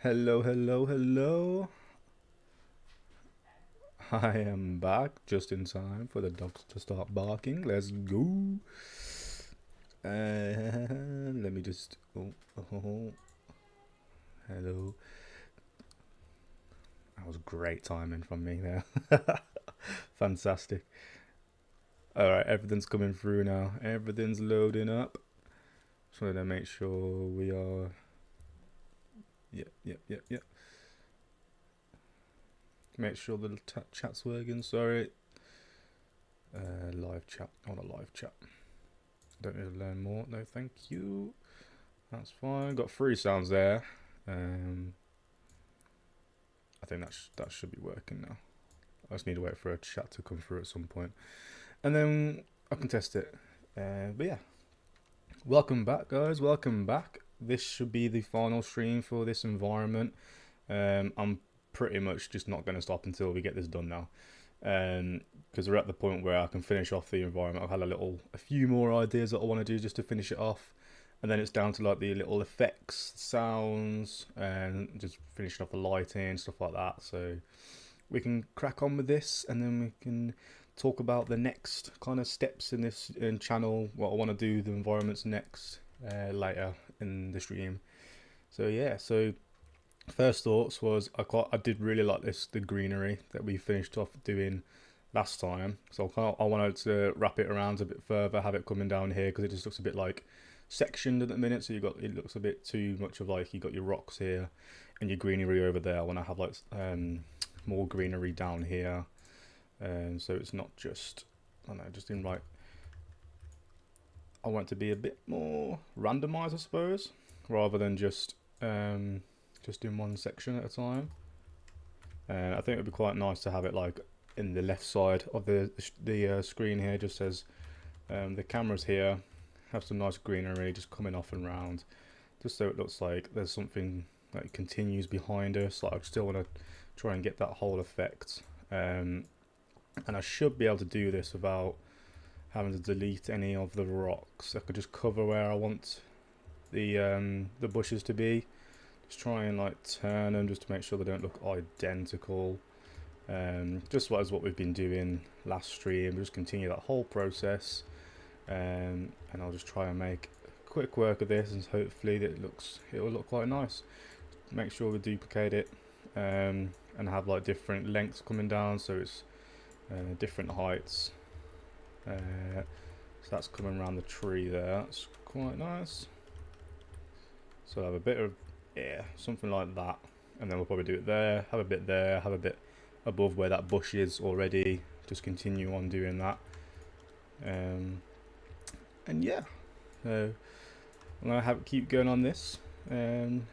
Hello, hello, hello. I am back just in time for the dogs to start barking. Let's go. Let me just. Oh, hello. That was great timing from me there. Fantastic. Alright, everything's coming through now. Everything's loading up. Just wanted to make sure we are. Yep. Make sure the chat's working. Sorry. Live chat. I want a live chat. Don't need to learn more. No, thank you. That's fine. Got three sounds there. I think that should be working now. I just need to wait for a chat to come through at some point, and then I can test it. But yeah, welcome back, guys. Welcome back. This should be the final stream for this environment. I'm pretty much just not going to stop until we get this done now, because we're at the point where I can finish off the environment. I've had a few more ideas that I want to do just to finish it off, and then it's down to like the little effects, sounds, and just finishing off the lighting, stuff like that. So we can crack on with this, and then we can talk about the next kind of steps in this channel, what I want to do, the environments next, later in the stream. So yeah, so first thoughts was I did really like the greenery that we finished off doing last time. So I wanted to wrap it around a bit further, have it coming down here, because it just looks a bit like sectioned at the minute. So it looks a bit too much of like you got your rocks here and your greenery over there. I want to have like more greenery down here, and so it's not just, I don't know, just in like, I want it to be a bit more randomized, I suppose, rather than just in one section at a time. And I think it would be quite nice to have it like in the left side of the screen here, just as the camera's here, have some nice greenery just coming off and round, just so it looks like there's something that continues behind us. Like I still want to try and get that whole effect, and I should be able to do this without having to delete any of the rocks. I could just cover where I want the bushes to be. Just try and like turn them just to make sure they don't look identical. Just as what we've been doing last stream, just continue that whole process, and I'll just try and make quick work of this, and hopefully it will look quite nice. Make sure we duplicate it, and have like different lengths coming down, so it's different heights. So that's coming around the tree there. That's quite nice. So I'll have a bit of, yeah, something like that, and then we'll probably do it there, have a bit there, have a bit above where that bush is already, just continue on doing that. And yeah, so I'm gonna keep going on this, and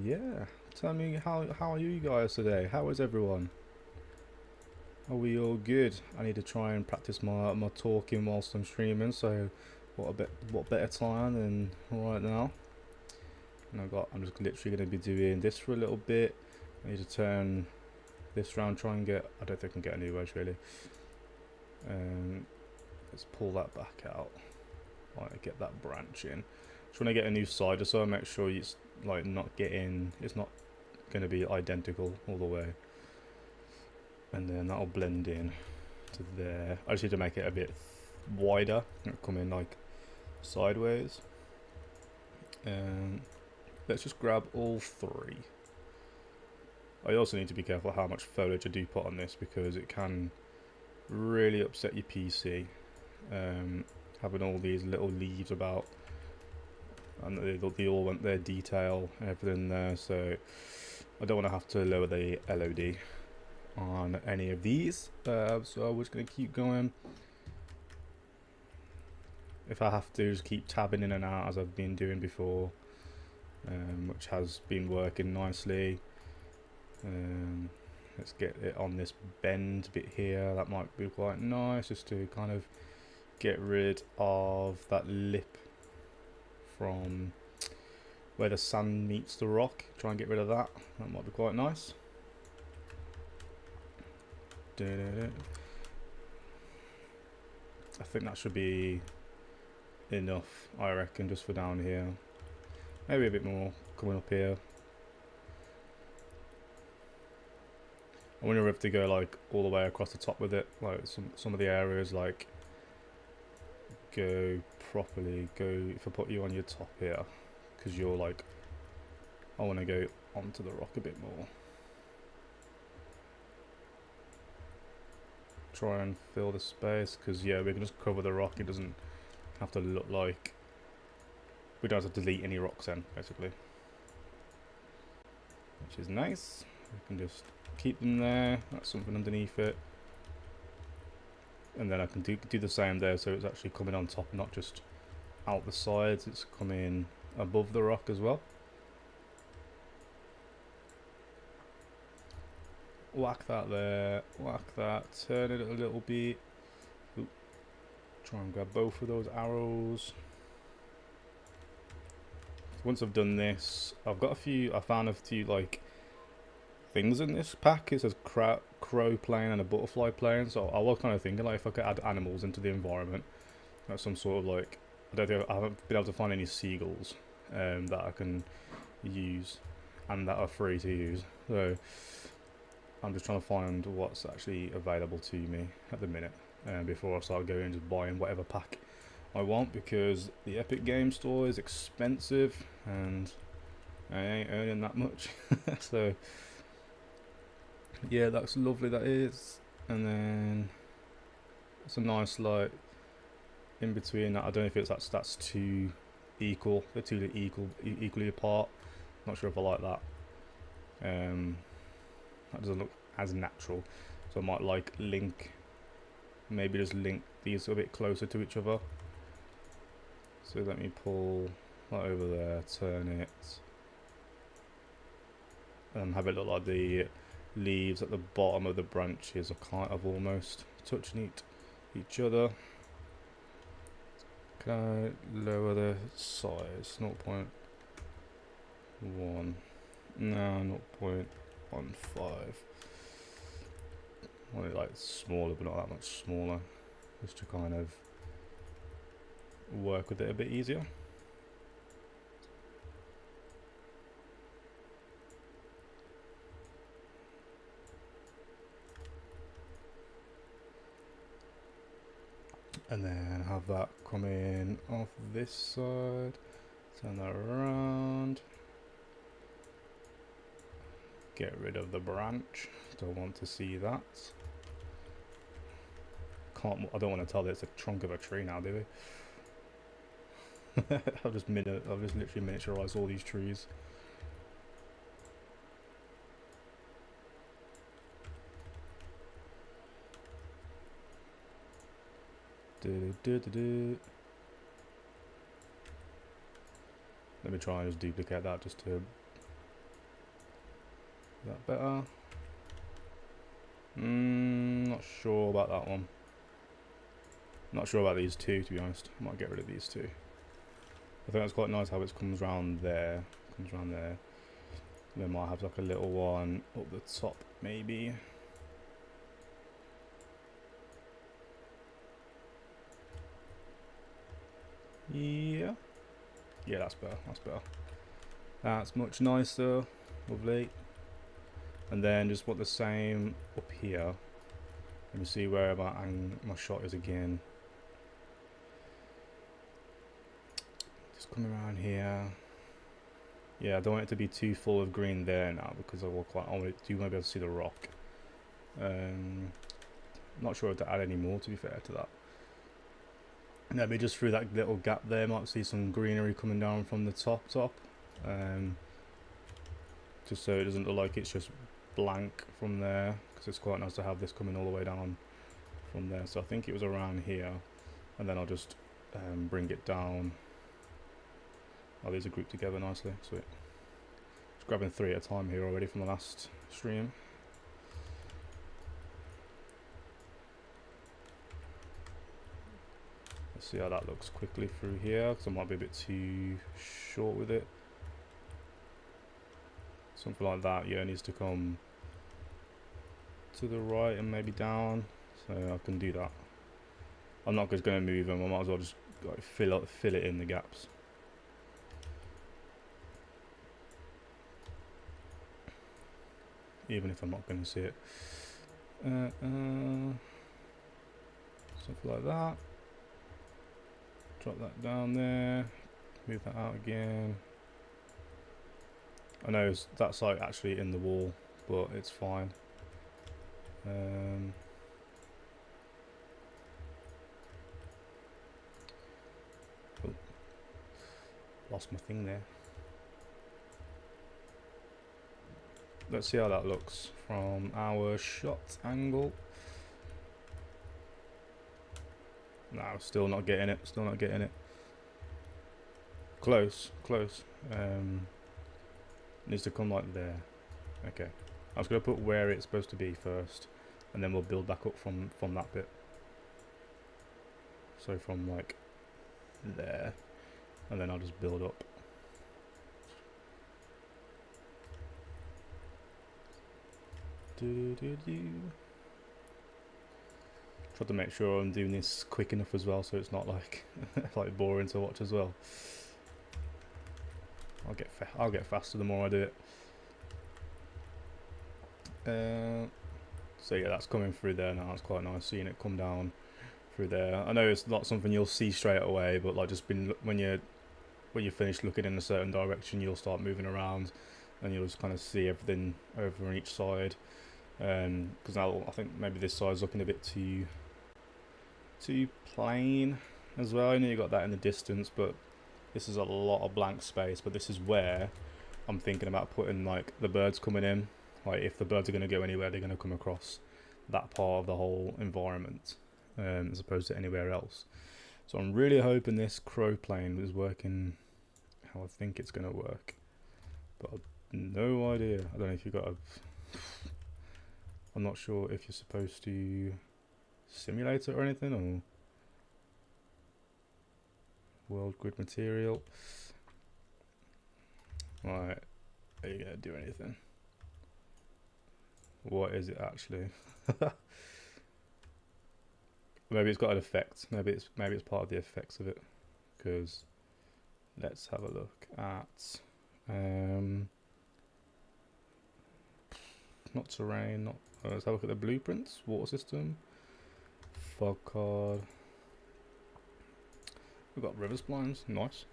yeah, tell me how are you guys today? How is everyone? Are we all good? I need to try and practice my talking whilst I'm streaming, so what better time than right now. And I'm just literally going to be doing this for a little bit. I need to turn this round, try and get, I don't think I can get any wedge really. Let's pull that back out. Like, get that branch in. Just want to get a new side, so I make sure it's like it's not going to be identical all the way. And then that'll blend in to there. I just need to make it a bit wider, come in like sideways. Let's just grab all three. I also need to be careful how much foliage I do put on this, because it can really upset your PC, having all these little leaves about, and they all want their detail and everything there, so I don't want to have to lower the LOD on any of these, so we're just going to keep going. If I have to, just keep tabbing in and out as I've been doing before, which has been working nicely. Let's get it on this bend bit here. That might be quite nice, just to kind of get rid of that lip from where the sand meets the rock. Try and get rid of that. That might be quite nice. I think that should be enough, I reckon, just for down here. Maybe a bit more coming up here. I wonder if to go like all the way across the top with it, like some of the areas, like go properly. Go if I put you on your top here, because you're like, I want to go onto the rock a bit more. Try and fill the space, because yeah, we can just cover the rock. It doesn't have to look like we don't have to delete any rocks then, basically, which is nice. We can just keep them there. That's something underneath it, and then I can do the same there, so it's actually coming on top, not just out the sides. It's coming above the rock as well. Whack that there, whack that, turn it a little bit. Oop. Try and grab both of those arrows. Once I've done this, I found a few like things in this pack. It says crow plane and a butterfly plane, so I was kind of thinking like if I could add animals into the environment, like some sort of like, I haven't been able to find any seagulls that I can use and that are free to use, so I'm just trying to find what's actually available to me at the minute before I start going and just buying whatever pack I want, because the Epic Game Store is expensive and I ain't earning that much. So yeah, that's lovely, that is. And then it's a nice like in between that. I don't know if that's too equal. They're too equally apart. Not sure if I like that. That doesn't look as natural, so I might like maybe just link these a bit closer to each other. So let me pull that over there, turn it, have it look like the leaves at the bottom of the branches are kind of almost touching each other. Can I lower the size? 0.1. No, 0.15. I want it like smaller, but not that much smaller, just to kind of work with it a bit easier. And then have that come in off this side, turn that around, get rid of the branch, don't want to see that. I don't want to tell that it's a trunk of a tree now, do we? I've just literally miniaturized all these trees. Let me try and just duplicate that just to. Is that better? Not sure about that one. Not sure about these two, to be honest. I might get rid of these two. I think that's quite nice how it comes round there. Then might have like a little one up the top, maybe. Yeah, that's better. That's much nicer. Lovely. And then just put the same up here. Let me see where my shot is again. Just come around here. Yeah, I don't want it to be too full of green there now, because I want to be able to see the rock. Not sure if to add any more, to be fair to that. Maybe just through that little gap there, might see some greenery coming down from the top. Just so it doesn't look like it's just blank from there, because it's quite nice to have this coming all the way down from there. So I think it was around here, and then I'll just bring it down. Oh, these are grouped together nicely. Sweet. Just grabbing 3 at a time here already from the last stream. Let's see how that looks quickly through here, because I might be a bit too short with it. Something like that, yeah, needs to come to the right and maybe down, so I can do that. I'm not just going to move them, I might as well just like fill it in the gaps. even if I'm not going to see it. Something like that. Drop that down there. Move that out again. I know that's like actually in the wall, but it's fine. Oh, lost my thing there. Let's see how that looks from our shot angle. No, still not getting it. Still not getting it. Close, close. Needs to come like there. Okay. I was going to put where it's supposed to be first, and then we'll build back up from that bit. So from like there, and then I'll just build up. Try to make sure I'm doing this quick enough as well, so it's not like like boring to watch as well. I'll get faster the more I do it. So yeah, that's coming through there now. It's quite nice seeing it come down through there. I know it's not something you'll see straight away, but like just when you finish looking in a certain direction, you'll start moving around, and you'll just kind of see everything over on each side. Because now I think maybe this side's looking a bit too plain as well. I know you got that in the distance, but this is a lot of blank space. But this is where I'm thinking about putting like the birds coming in. Like if the birds are going to go anywhere, they're going to come across that part of the whole environment, as opposed to anywhere else. So I'm really hoping this crow plane is working how I think it's going to work, but I've no idea. I don't know if you've got a... I'm not sure if you're supposed to simulate it or anything, or world grid material. Right, are you going to do anything? What is it actually? Maybe it's got an effect. Maybe it's part of the effects of it. Because let's have a look at not terrain. Not. Let's have a look at the blueprints. Water system. Fog card. We've got river splines. Nice.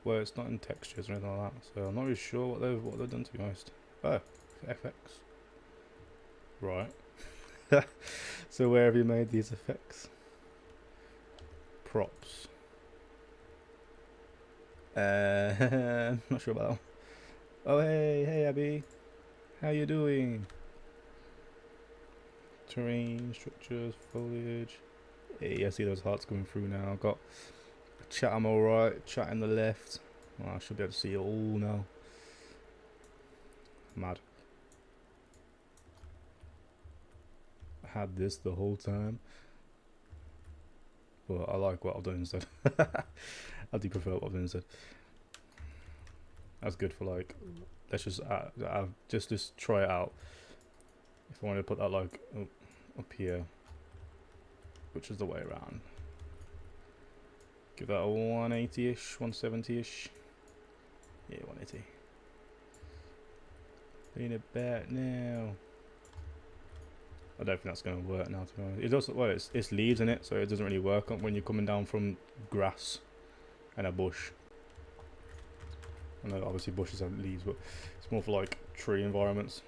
Well, it's not in textures or anything like that, so I'm not really sure what they've done, to be honest. Oh, FX. Right. So where have you made these effects? Props. Not sure about that one. Oh hey Abby, how you doing? Terrain, structures, foliage. Hey, I see those hearts coming through now. Got chat on my right, chat on the left. Well, I should be able to see it all now. Mad. I had this the whole time, but I like what I've done instead. I do prefer what I've done instead. That's good for like, let's just just try it out. If I wanted to put that like up here, which is the way around. Give that a 180-ish, 170-ish. Yeah, 180. Bring it back now. I don't think that's going to work now, to be honest. It does, well, it's leaves in it, so it doesn't really work when you're coming down from grass and a bush. I know obviously bushes have leaves, but it's more for like tree environments.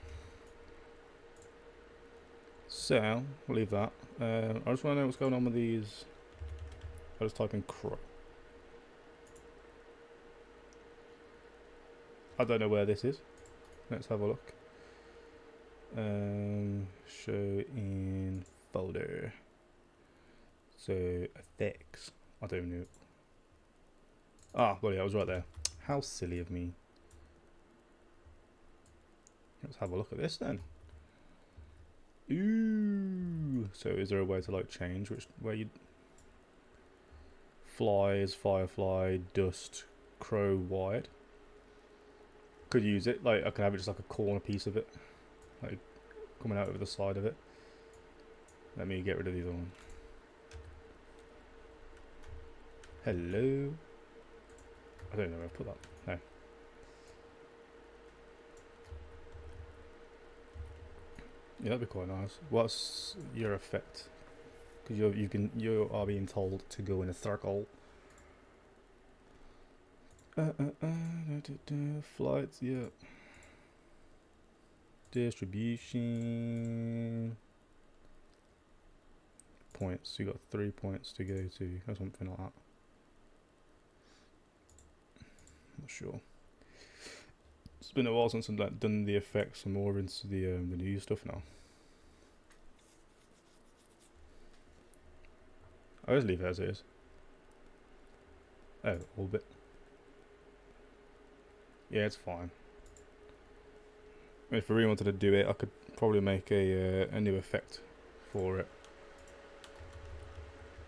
So, we'll leave that. I just want to know what's going on with these. I'll just type in crow. I don't know where this is. Let's have a look. Show in folder. So effects. I don't know. Ah, well, yeah, I was right there. How silly of me. Let's have a look at this then. Ooh. So is there a way to like change where you flies, firefly, dust, crow, wide? Could use it. Like I could have it just like a corner piece of it, like coming out over the side of it. Let me get rid of these ones. Hello. I don't know where I put that. No. Yeah, that'd be quite nice. What's your effect? Because you are being told to go in a circle. Flights, yeah. Distribution. Points. You got 3 points to go to, or something like that. Not sure. It's been a while since I've done the effects. I'm more into the new stuff now. I just leave it as it is. Oh, all bit. Yeah, it's fine. If I really wanted to do it, I could probably make a new effect for it.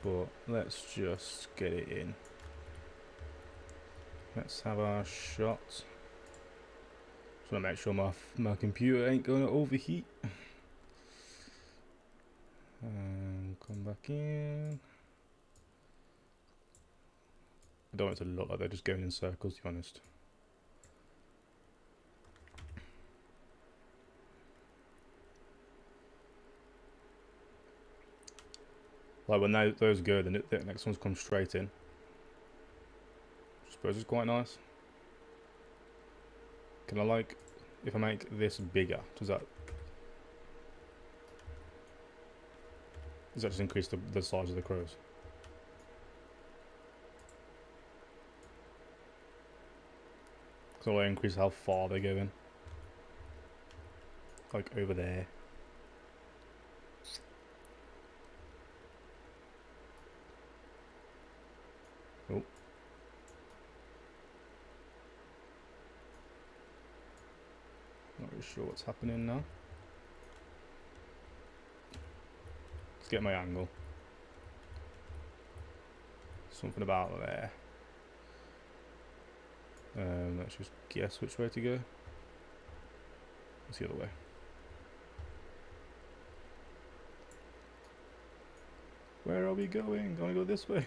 But let's just get it in. Let's have our shot. Just want to make sure my computer ain't going to overheat. Come back in. I don't want it to look like they're just going in circles, to be honest. Like when those go, the next ones come straight in. I suppose it's quite nice. Can I, like, if I make this bigger, does that just increase the size of the crows? So I increase how far they go in. Like over there. Oh. Not really sure what's happening now. Let's get my angle. Something about there. Let's just guess which way to go. It's the other way. Where are we going? I want to go this way.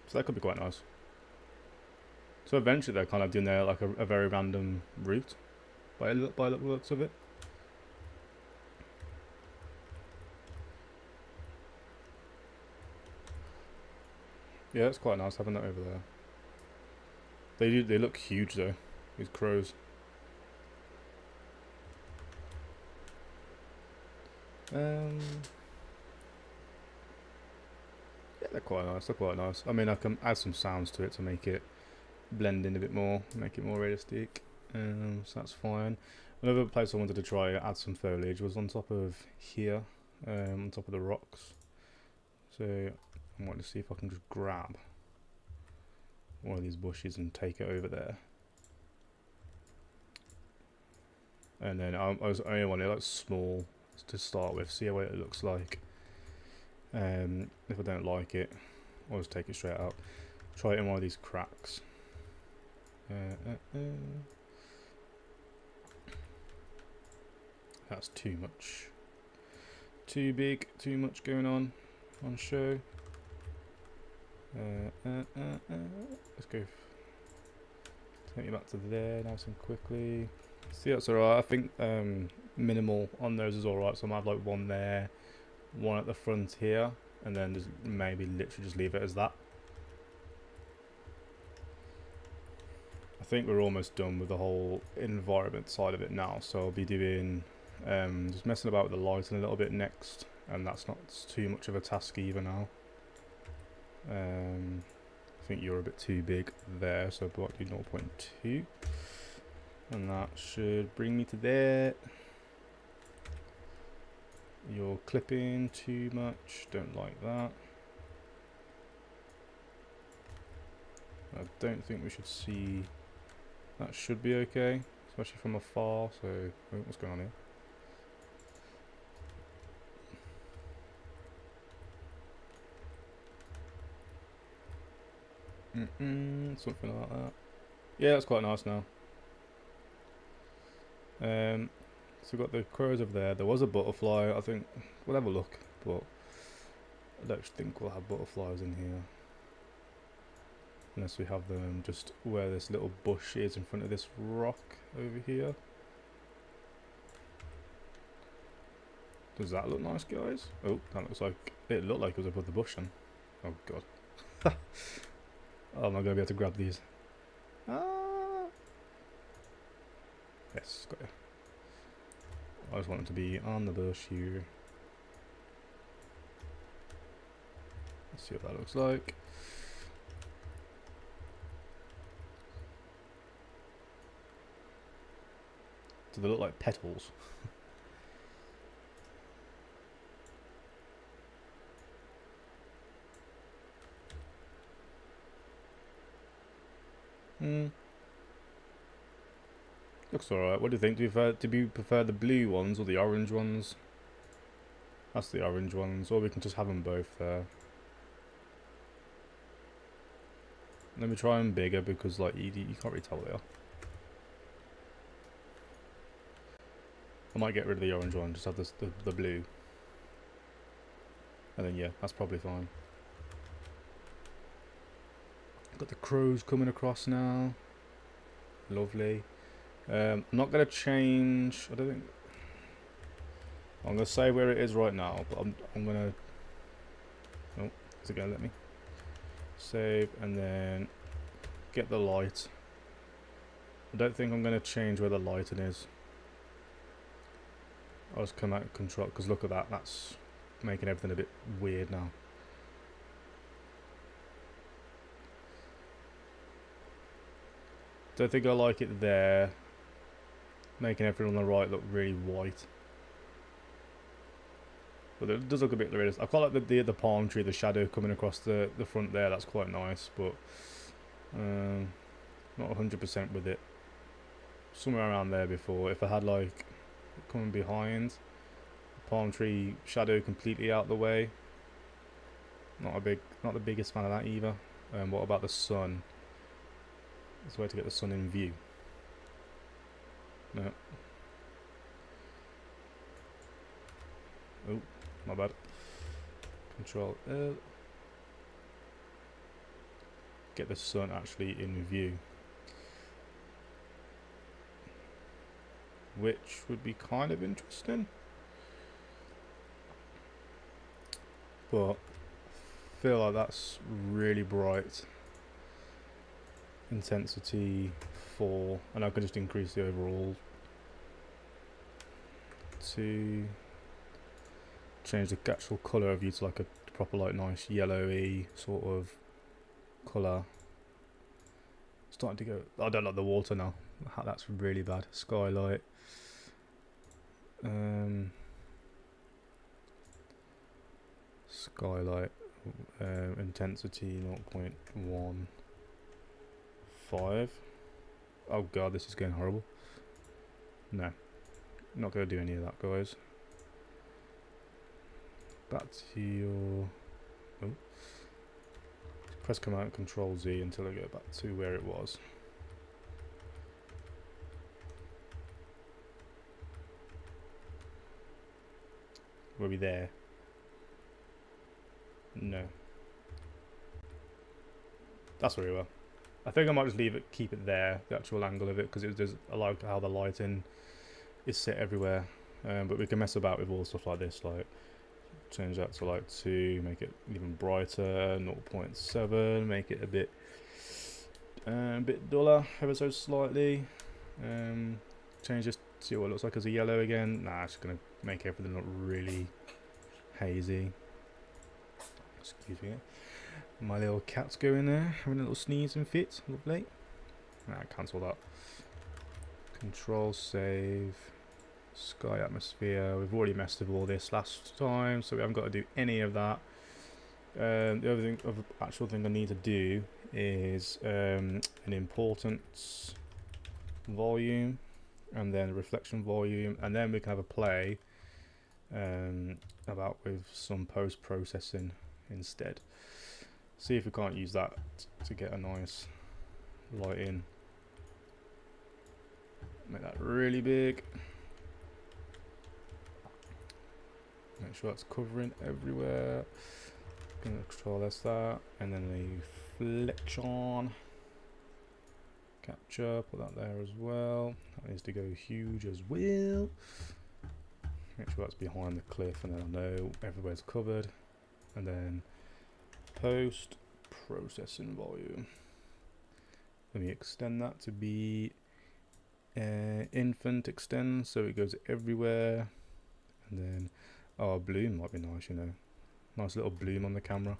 So that could be quite nice. So eventually they're kind of doing their, like a very random route by the looks of it. Yeah, it's quite nice having that over there. They look huge though, these crows. Yeah, they're quite nice. They're quite nice. I mean, I can add some sounds to it to make it blend in a bit more, make it more realistic. So that's fine. Another place I wanted to try add some foliage was on top of here, on top of the rocks. So I wanted to see if I can just grab one of these bushes and take it over there. And then I only wanted like small to start with, see what it looks like. If I don't like it, I'll just take it straight out. Try it in one of these cracks. That's too much. Too big, too much going on show. Let's go. Take you back to there nice and quickly. See, that's alright. I think minimal on those is alright. So I might have like one there, one at the front here, and then just maybe literally just leave it as that. I think we're almost done with the whole environment side of it now. So I'll be doing just messing about with the lighting a little bit next, and that's not too much of a task either now. I think you're a bit too big there, so I'll do 0.2, and that should bring me to there. You're clipping too much, don't like that. I don't think we should see. That should be okay, especially from afar. So what's going on here? Something like that. Yeah, that's quite nice now. So we've got the crows over there. There was a butterfly. I think we'll have a look, but I don't think we'll have butterflies in here. Unless we have them just where this little bush is in front of this rock over here. Does that look nice, guys? Oh, that looks like... It looked like it was above the bush then. Oh, God. Oh, am I going to be able to grab these? Ah! Yes, got it. I just want them to be on the bush here. Let's see what that looks like. Do they look like petals? Looks alright. What do you think? Do you prefer the blue ones or the orange ones? That's the orange ones. Or we can just have them both there. Let me try them bigger because like you can't really tell what they are. I might get rid of the orange one, just have the blue. And then yeah, that's probably fine. Got the crows coming across now. Lovely. I'm not going to change, I don't think, I'm going to say where it is right now, but I'm going to, oh, is it going to let me? Save, and then get the light. I don't think I'm going to change where the lighting is. I'll just come out and control, because look at that, that's making everything a bit weird now. Don't think I like it there. Making everything on the right look really white. But it does look a bit weird. I quite like the palm tree, the shadow coming across the front there, that's quite nice, but not 100% with it. Somewhere around there before. If I had like coming behind, the palm tree shadow completely out the way. Not the biggest fan of that either. What about the sun? There's a way to get the sun in view. No. Oh, my bad. Control L. Get the sun actually in view. Which would be kind of interesting. But I feel like that's really bright. Intensity 4, and I can just increase the overall to change the actual colour of you to like a proper like nice yellowy sort of colour. Starting to go, I don't like the water now, that's really bad. Skylight, skylight, intensity 0.15. Oh god, this is getting horrible. No, not going to do any of that, guys. Back to your... Oh. Press Command Control Z until I go back to where it was. Were we there? No. That's where we were. I think I might just keep it there, the actual angle of it, because I like how the lighting is set everywhere. But we can mess about with all stuff like this, like change that to like 2, make it even brighter, 0.7, make it a bit duller ever so slightly. Change this, see what it looks like as a yellow again. Nah, it's gonna make everything look really hazy. Excuse me. My little cat's going there, having a little sneeze and fit. Lovely. Cancel that. Control save. Sky atmosphere. We've already messed with all this last time, so we haven't got to do any of that. The other actual thing I need to do is an importance volume, and then a reflection volume, and then we can have a play about with some post-processing instead. See if we can't use that to get a nice light in. Make that really big. Make sure that's covering everywhere. Gonna control S that, and then the reflection capture, put that there as well. That needs to go huge as well. Make sure that's behind the cliff, and then I know everywhere's covered. And then post processing volume. Let me extend that to be infant extend, so it goes everywhere. And then bloom might be nice, you know, nice little bloom on the camera,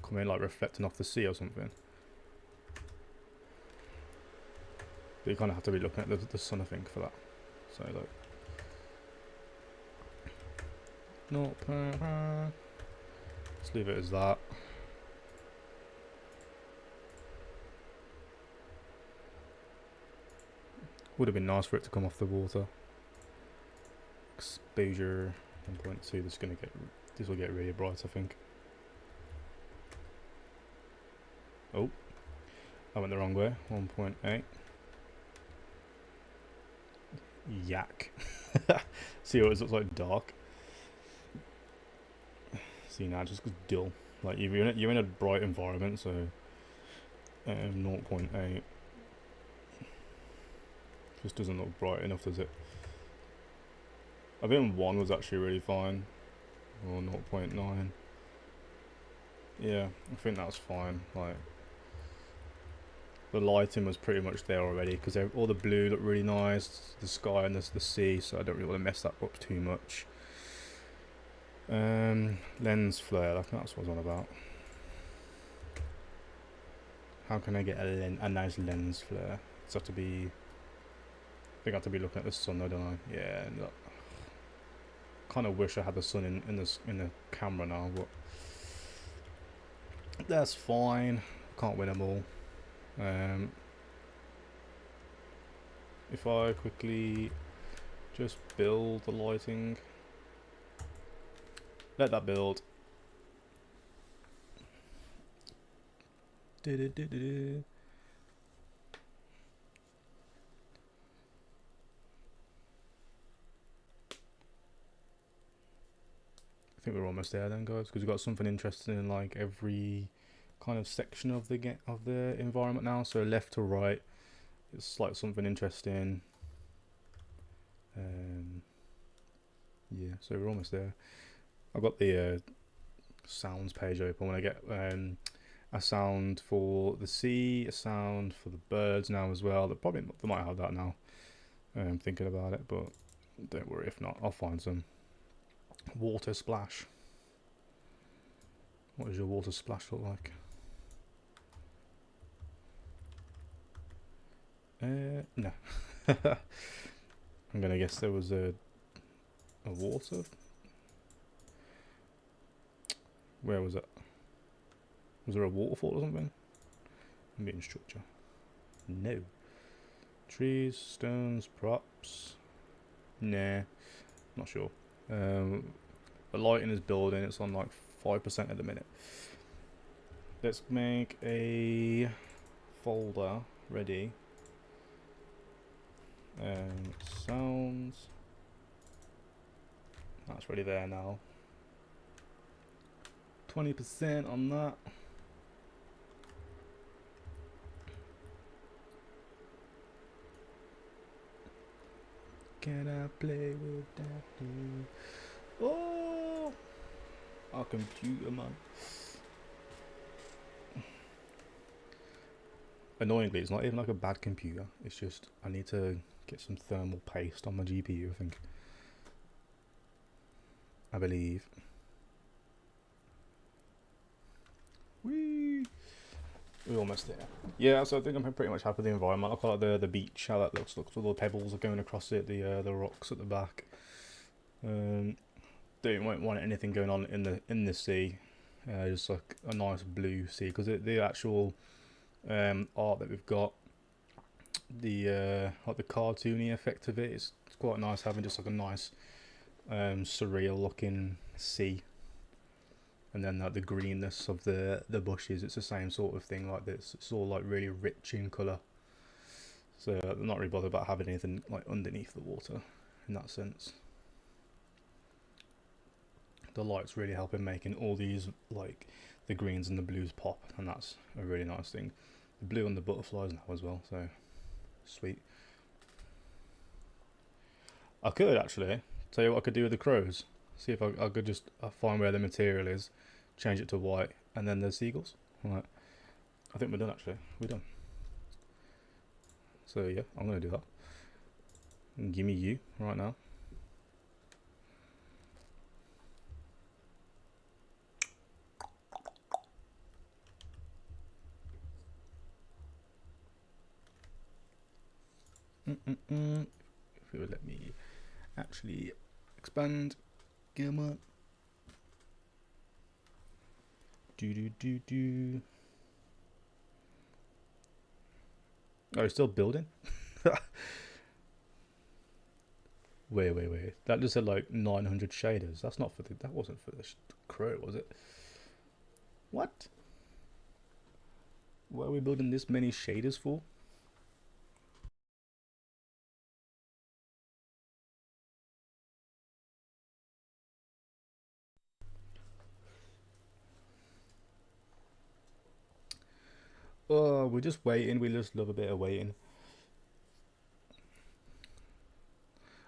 come in like reflecting off the sea or something. But you kind of have to be looking at the sun, I think, for that. So like, no, let's leave it as that. Would have been nice for it to come off the water. Exposure 1.2. This will get really bright, I think. Oh, I went the wrong way. 1.8. Yak. See what it looks like dark. See now, it just goes dull. Like you're in a bright environment, so 0.8 just doesn't look bright enough, does it? I think 1 was actually really fine, or 0.9. Yeah, I think that's fine. Like the lighting was pretty much there already, because all the blue looked really nice, the sky and the sea, so I don't really want to mess that up too much. Lens flare, I think that's what I was on about. How can I get a nice lens flare? Does have to be, I think I have to be looking at the sun though, don't I? Yeah, kind of wish I had the sun in the camera now, but that's fine. Can't win them all. If I quickly just build the lighting, let that build. I think we're almost there then, guys, because we've got something interesting in like every kind of section of the environment now. So left to right, it's like something interesting. Yeah, so we're almost there. I've got the sounds page open. When I get a sound for the sea, a sound for the birds now as well. They might have that now. I'm thinking about it, but don't worry if not, I'll find some. Water splash. What does your water splash look like? No. I'm gonna guess there was a water. Where was it? Was there a waterfall or something? Meeting structure. No. Trees, stones, props. Nah, not sure. The lighting is building. It's on like 5% at the minute. Let's make a folder ready. Sounds. That's ready there now. 20% on that. Can I play with that? Oh, our computer, man. Annoyingly, it's not even like a bad computer. It's just I need to get some thermal paste on my GPU, I think. I believe. Whee! We're almost there. Yeah, so I think I'm pretty much happy with the environment. I quite like the beach, how that looks. Looks all the pebbles are going across it, the rocks at the back. Don't want anything going on in the sea. Just like a nice blue sea, because the actual art that we've got, the like the cartoony effect of it, it's quite nice having just like a nice surreal looking sea. And then like the greenness of the bushes, it's the same sort of thing like this. It's all like really rich in colour. So I'm not really bothered about having anything like underneath the water in that sense. the light's really helping making all these, like, the greens and the blues pop, and that's a really nice thing. The blue on the butterflies now as well, so sweet. I could actually tell you what I could do with the crows. See if I could just find where the material is, change it to white, and then the seagulls. Right. I think we're done actually. We're done. So yeah, I'm gonna do that. And give me you right now. If it would let me actually expand. Come on. Do. Oh, it's still building? Wait. That just said like 900 shaders. That's not for the... That wasn't for the crow, was it? What? Why are we building this many shaders for? Oh, we're just waiting. We just love a bit of waiting.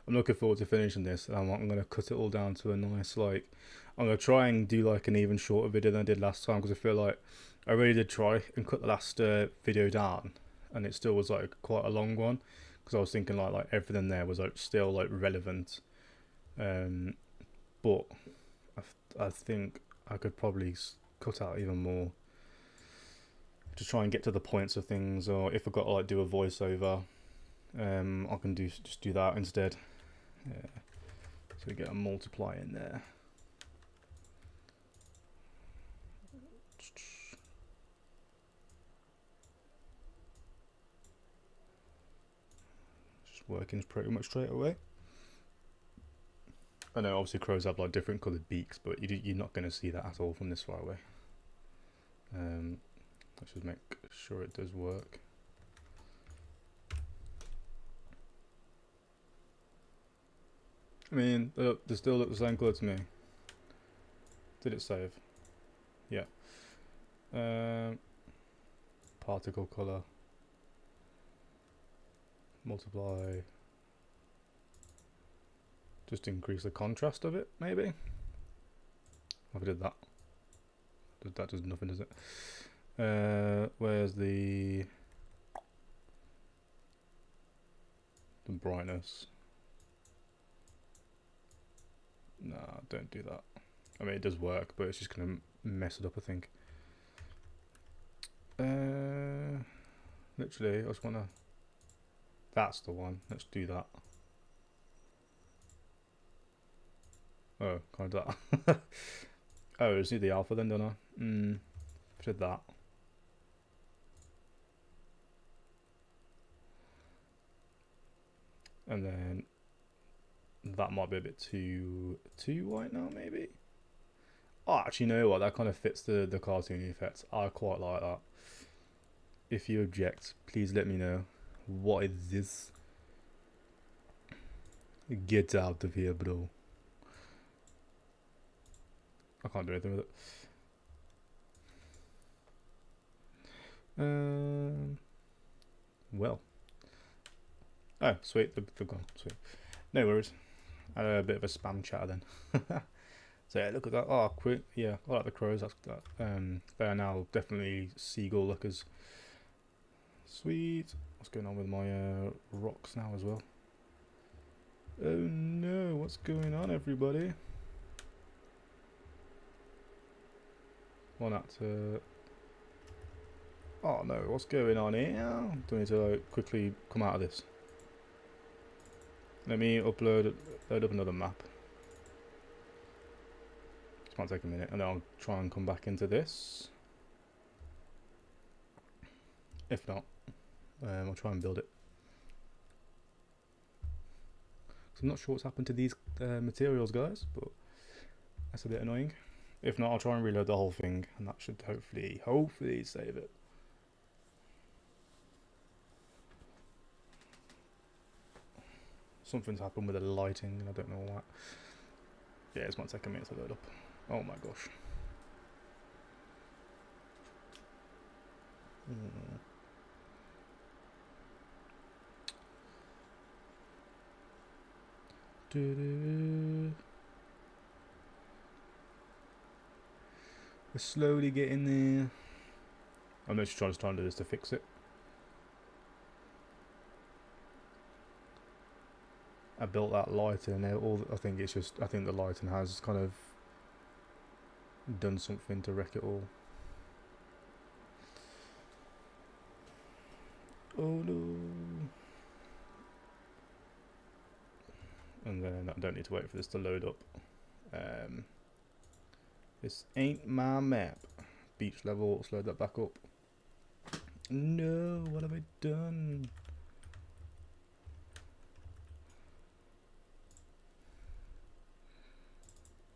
I'm looking forward to finishing this. I'm going to cut it all down to a nice, like... I'm going to try and do like an even shorter video than I did last time, because I feel like I really did try and cut the last video down, and it still was like quite a long one, because I was thinking like everything there was like still like relevant. But I think I could probably cut out even more to try and get to the points of things, or if I've got to like do a voiceover, I can just do that instead. So we get a multiply in there. Just working pretty much straight away. I know obviously crows have like different coloured beaks, but you're not going to see that at all from this far away. Let's just make sure it does work. I mean, they still look the same colour to me. Did it save? Yeah. Particle colour. Multiply. Just increase the contrast of it, maybe? I did that. That does nothing, does it? Where's the brightness? Nah, don't do that. I mean, it does work, but it's just gonna mess it up, I think. Literally, I just wanna... That's the one. Let's do that. Oh, can't do that. Oh, I just need the alpha then, don't I? Did that. And then that might be a bit too white now, maybe. Oh, actually, you know what? That kind of fits the cartoon effect. I quite like that. If you object, please let me know. What is this? Get out of here, bro. I can't do anything with it. Well. Oh, sweet. They've gone. Sweet. No worries. I had a bit of a spam chatter then. So yeah, look at that. Oh, quick. Yeah, I like the crows. That's that. They are now definitely seagull lookers. Sweet. What's going on with my rocks now as well? Oh no, what's going on, everybody? Why not? Oh no, what's going on here? Do I need to like, quickly come out of this? Let me load up another map. This might take a minute, and then I'll try and come back into this. If not, I'll try and build it. So I'm not sure what's happened to these materials, guys, but that's a bit annoying. If not, I'll try and reload the whole thing, and that should hopefully save it. Something's happened with the lighting, and I don't know what. Yeah, it's might take a minute to load up. Oh my gosh. We're slowly getting there. I'm just trying to do this to fix it. I built that lighting and I think the lighting has kind of done something to wreck it all. Oh no. And then I don't need to wait for this to load up. This ain't my map. Beach level, let's load that back up. No, what have I done?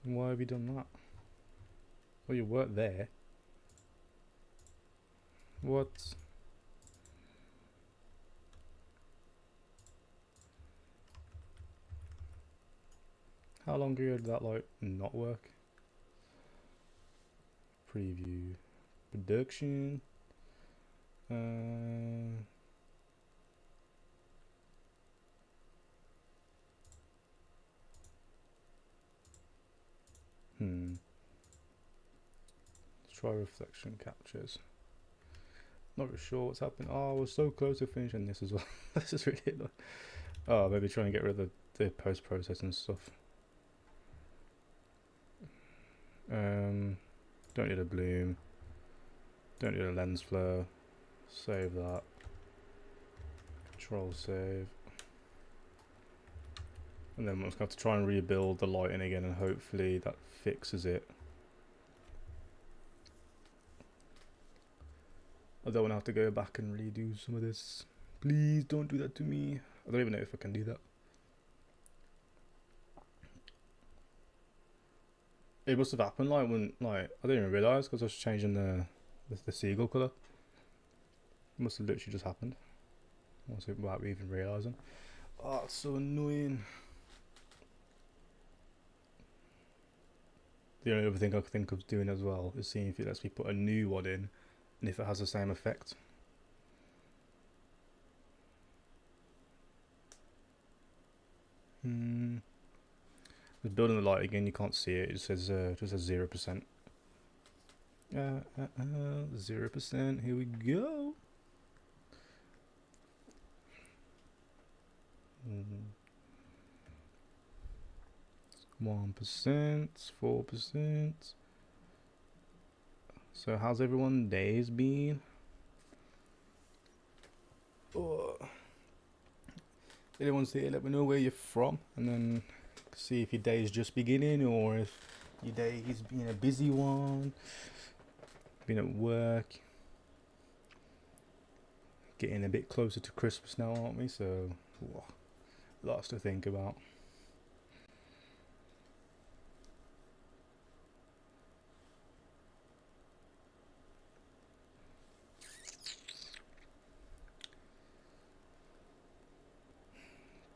Why have you done that? Well, you weren't there. What? How long ago did that like not work? Preview. Production. Let's try reflection captures. Not really sure what's happening. Oh, I was so close to finishing this as well. This is really annoying. Oh, maybe trying to get rid of the post-processing stuff. Don't need a bloom. Don't need a lens flare. Save that. Control save. And then we're just going to have to try and rebuild the lighting again, and hopefully that fixes it. I don't want to have to go back and redo some of this. Please don't do that to me. I don't even know if I can do that. It must have happened like when, like, I didn't even realise because I was changing the seagull colour. It must have literally just happened. Without me even realising. Oh, it's so annoying. The only other thing I could think of doing as well is seeing if it lets me put a new one in and if it has the same effect. With building the light again, you can't see it. It just says 0%. 0%. Here we go. 1%, 4%. So how's everyone's days been? Oh. Anyone's here, let me know where you're from, and then see if your day is just beginning or if your day is being a busy one. Been at work. Getting a bit closer to Christmas now, aren't we? So, lots to think about.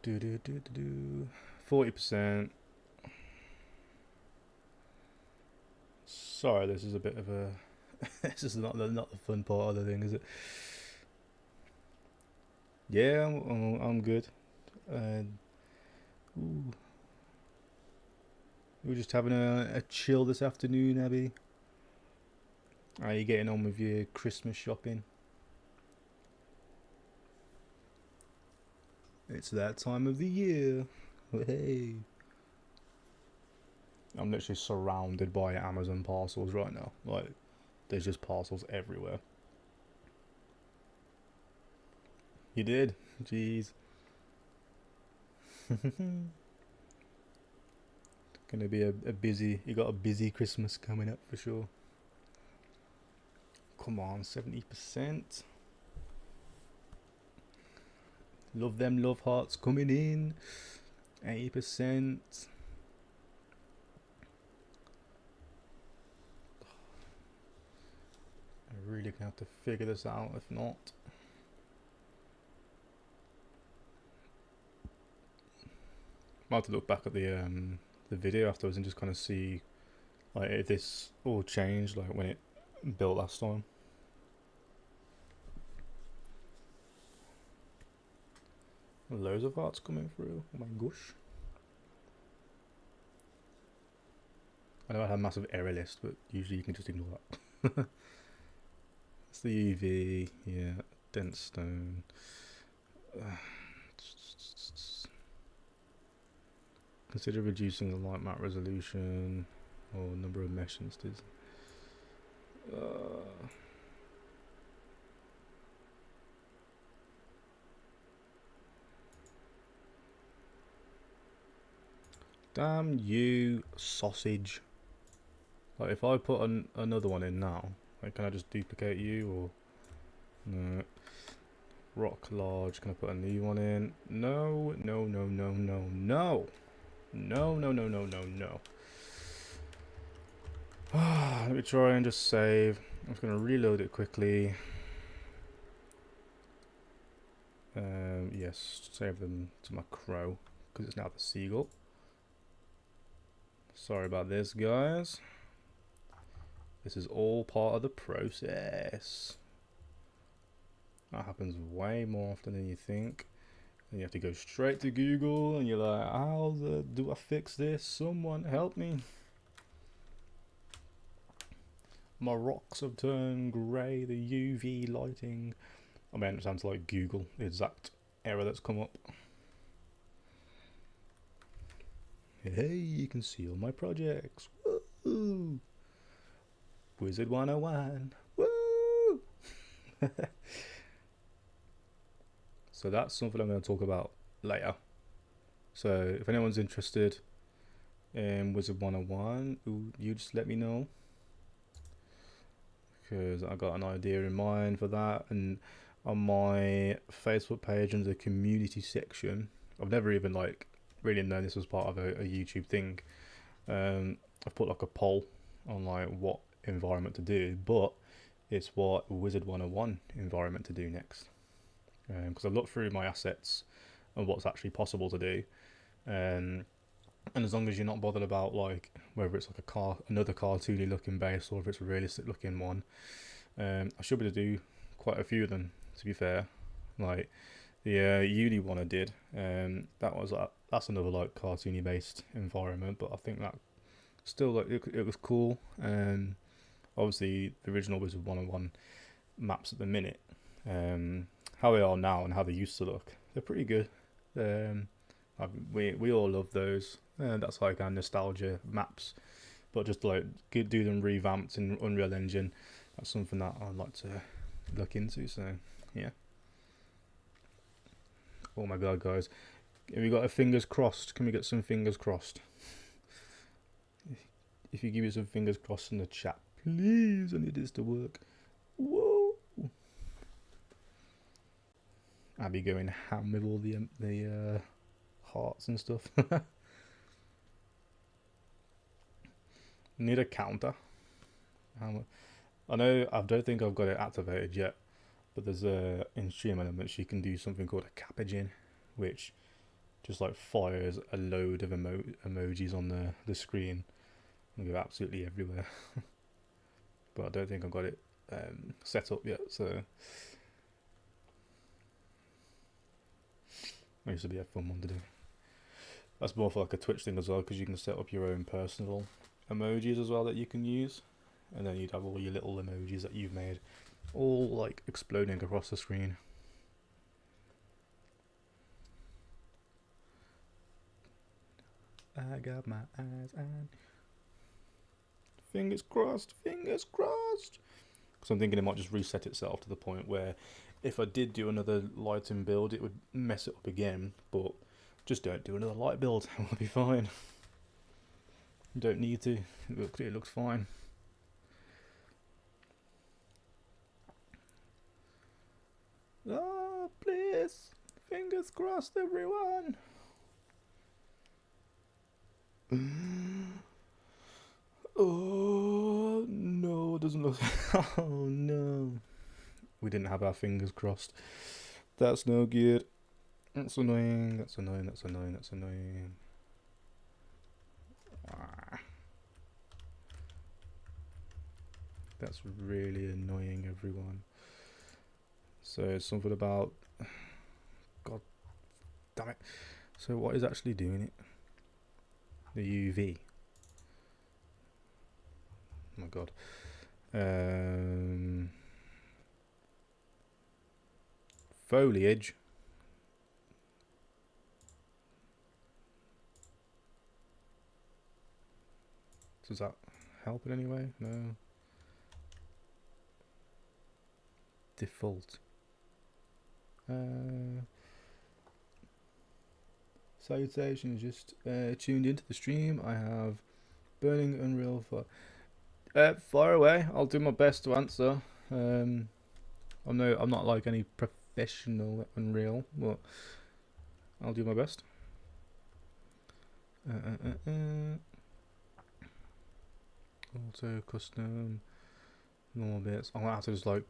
Do 40%. Sorry, this is a bit of a. This is not the fun part of the thing, is it? Yeah, I'm good. We're just having a chill this afternoon, Abby. How are you getting on with your Christmas shopping? It's that time of the year. Hey. I'm literally surrounded by Amazon parcels right now. Like, there's just parcels everywhere. You did? Jeez. Gonna be a busy. You got a busy Christmas coming up for sure. Come on, 70%. Love them love hearts coming in. 80%. I'm really gonna have to figure this out if not. Might have to look back at the the video afterwards and just kind of see like if this all changed like when it built last time. Loads of arts coming through. Oh my gosh. I know I had a massive error list, but usually you can just ignore that. It's the UV, yeah, dense stone. Consider reducing the light map resolution or number of mesh instances. Damn you, sausage. Like, if I put another one in now, like, can I just duplicate you, or... No. Rock large, can I put a new one in? No, no, no, no, no, no. No, no, no, no, no, no. Let me try and just save. I'm just going to reload it quickly. Yes, save them to my crow, because it's now the seagull. Sorry about this, guys. This is all part of the process. That happens way more often than you think. And you have to go straight to Google and you're like, how do I fix this? Someone help me. My rocks have turned grey, the UV lighting. I mean, it sounds like Google, the exact error that's come up. Hey, you can see all my projects. Woo! Wizard 101. Woo! So that's something I'm going to talk about later. So if anyone's interested in Wizard 101, you just let me know, because I got an idea in mind for that. And on my Facebook page under the community section, I've never even like really known this was part of a YouTube thing. I've put like a poll on like what environment to do, but it's what Wizard 101 environment to do next. Because I've looked through my assets and what's actually possible to do, and as long as you're not bothered about like whether it's like another cartoony looking base or if it's a realistic looking one, I should be able to do quite a few of them, to be fair. Like the uni one I did, that's another like cartoony based environment, but I think that still like it was cool. Obviously the original Wizard 101 maps at the minute, how they are now and how they used to look, they're pretty good. We all love those. That's like our nostalgia maps, but just like do them revamped in Unreal Engine. That's something that I'd like to look into. So yeah. Oh my god, guys, have we got a fingers crossed? Can we get some fingers crossed? If you give me some fingers crossed in the chat, please. I need this to work. Whoa. I'll be going ham with all the hearts and stuff. Need a counter. I know I don't think I've got it activated yet, but there's in Stream Elements you can do something called a Capogen, which just like fires a load of emojis on the screen and go absolutely everywhere. But I don't think I've got it set up yet, so it used to be a fun one to do. That's more for like a Twitch thing as well, because you can set up your own personal emojis as well that you can use, and then you'd have all your little emojis that you've made all like exploding across the screen. I got my eyes on. Fingers crossed, fingers crossed. Because I'm thinking it might just reset itself to the point where if I did do another lighting build, it would mess it up again. But just don't do another light build, it will be fine. You don't need to. It looks fine. Ah, please. Fingers crossed, everyone. Oh no, it doesn't look. Oh no, we didn't have our fingers crossed. That's no good. That's annoying. That's annoying. That's annoying. That's annoying. That's really annoying everyone. So it's something about, god damn it. So what is actually doing it? The UV. Oh my god. Foliage. Does that help in any way? No. Default. Salutations, just tuned into the stream. I have Burning Unreal for fire away. I'll do my best to answer. I'm not like any professional at Unreal, but I'll do my best. Auto custom normal bits. I'm gonna have to just like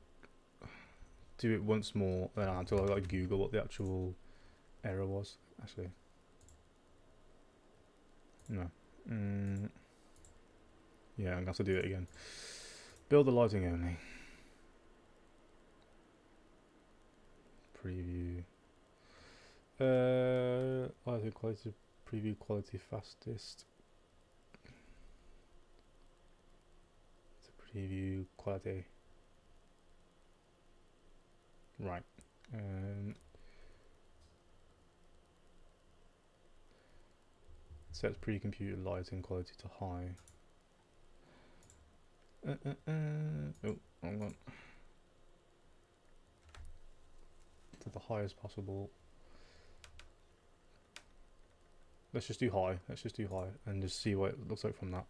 do it once more, then I have to like Google what the actual error was. Actually, no. Yeah, I'm gonna have to do it again. Build the lighting only. Preview. Lighting quality. Preview quality fastest. Preview quality. Right. Sets pre-computer lighting quality to high. Oh, wrong one. To the highest possible. Let's just do high. Let's just do high and just see what it looks like from that.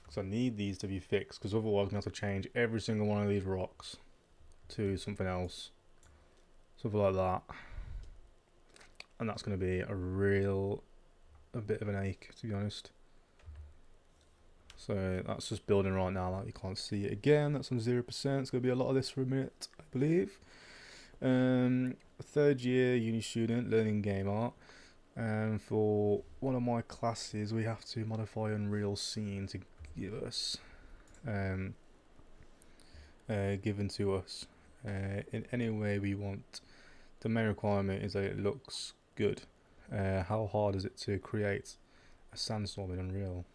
So I need these to be fixed because otherwise I'm going to have to change every single one of these rocks to something else. Something like that. And that's going to be a bit of an ache, to be honest. So that's just building right now. Like you can't see it again. That's on 0%. It's going to be a lot of this for a minute, I believe. Third year uni student learning game art. And for one of my classes, we have to modify Unreal Scene to give us given to us in any way we want. The main requirement is that it looks good. How hard is it to create a sandstorm in Unreal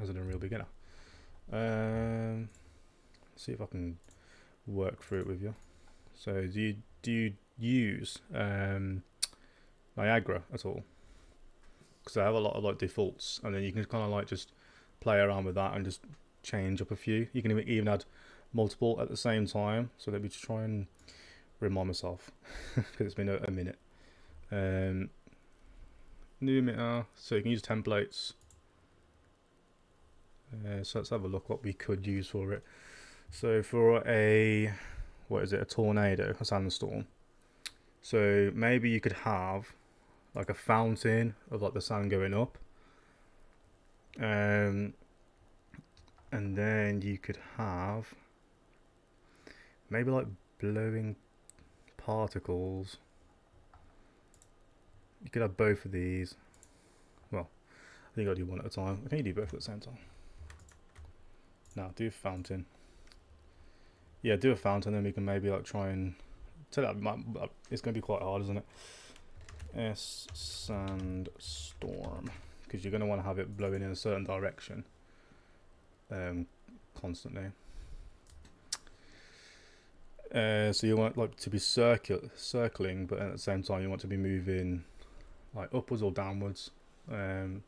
as an Unreal beginner? See if I can work through it with you. So do you use Niagara at all? Because I have a lot of like defaults, and then you can kind of like just play around with that and just change up a few. You can even add multiple at the same time. So let me just try and remind myself because it's been a minute. New emitter, so you can use templates. So let's have a look what we could use for it. So for a tornado, a sandstorm. So maybe you could have like a fountain of like the sand going up. And then you could have maybe like blowing particles. You could have both of these. Well, I think I'll do one at a time. I think you do both at the same time. Now do a fountain. Yeah, do a fountain, then we can maybe like try and tell that it's going to be quite hard, isn't it? Sandstorm, because you're going to want to have it blowing in a certain direction constantly. So you want like to be circling, but at the same time you want to be moving like upwards or downwards. That's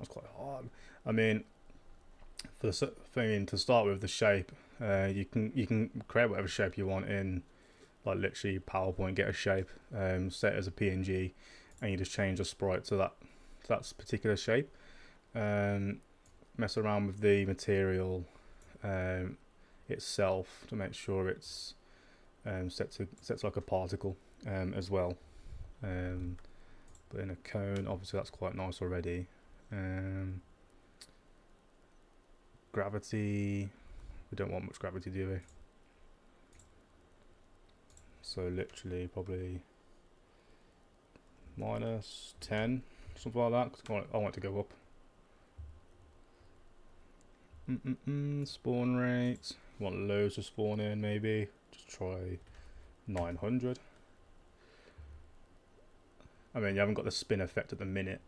quite hard. I mean, for the thing to start with, the shape, you can create whatever shape you want in like literally PowerPoint. Get a shape, set it as a PNG, and you just change the sprite to that particular shape. Mess around with the material itself to make sure it's set to like a particle as well. But in a cone, obviously that's quite nice already. Gravity, we don't want much gravity, do we? So literally probably minus 10, something like that, 'cause I want it to go up. Spawn rates. Want loads to spawn in, maybe. Just try 900. I mean, you haven't got the spin effect at the minute.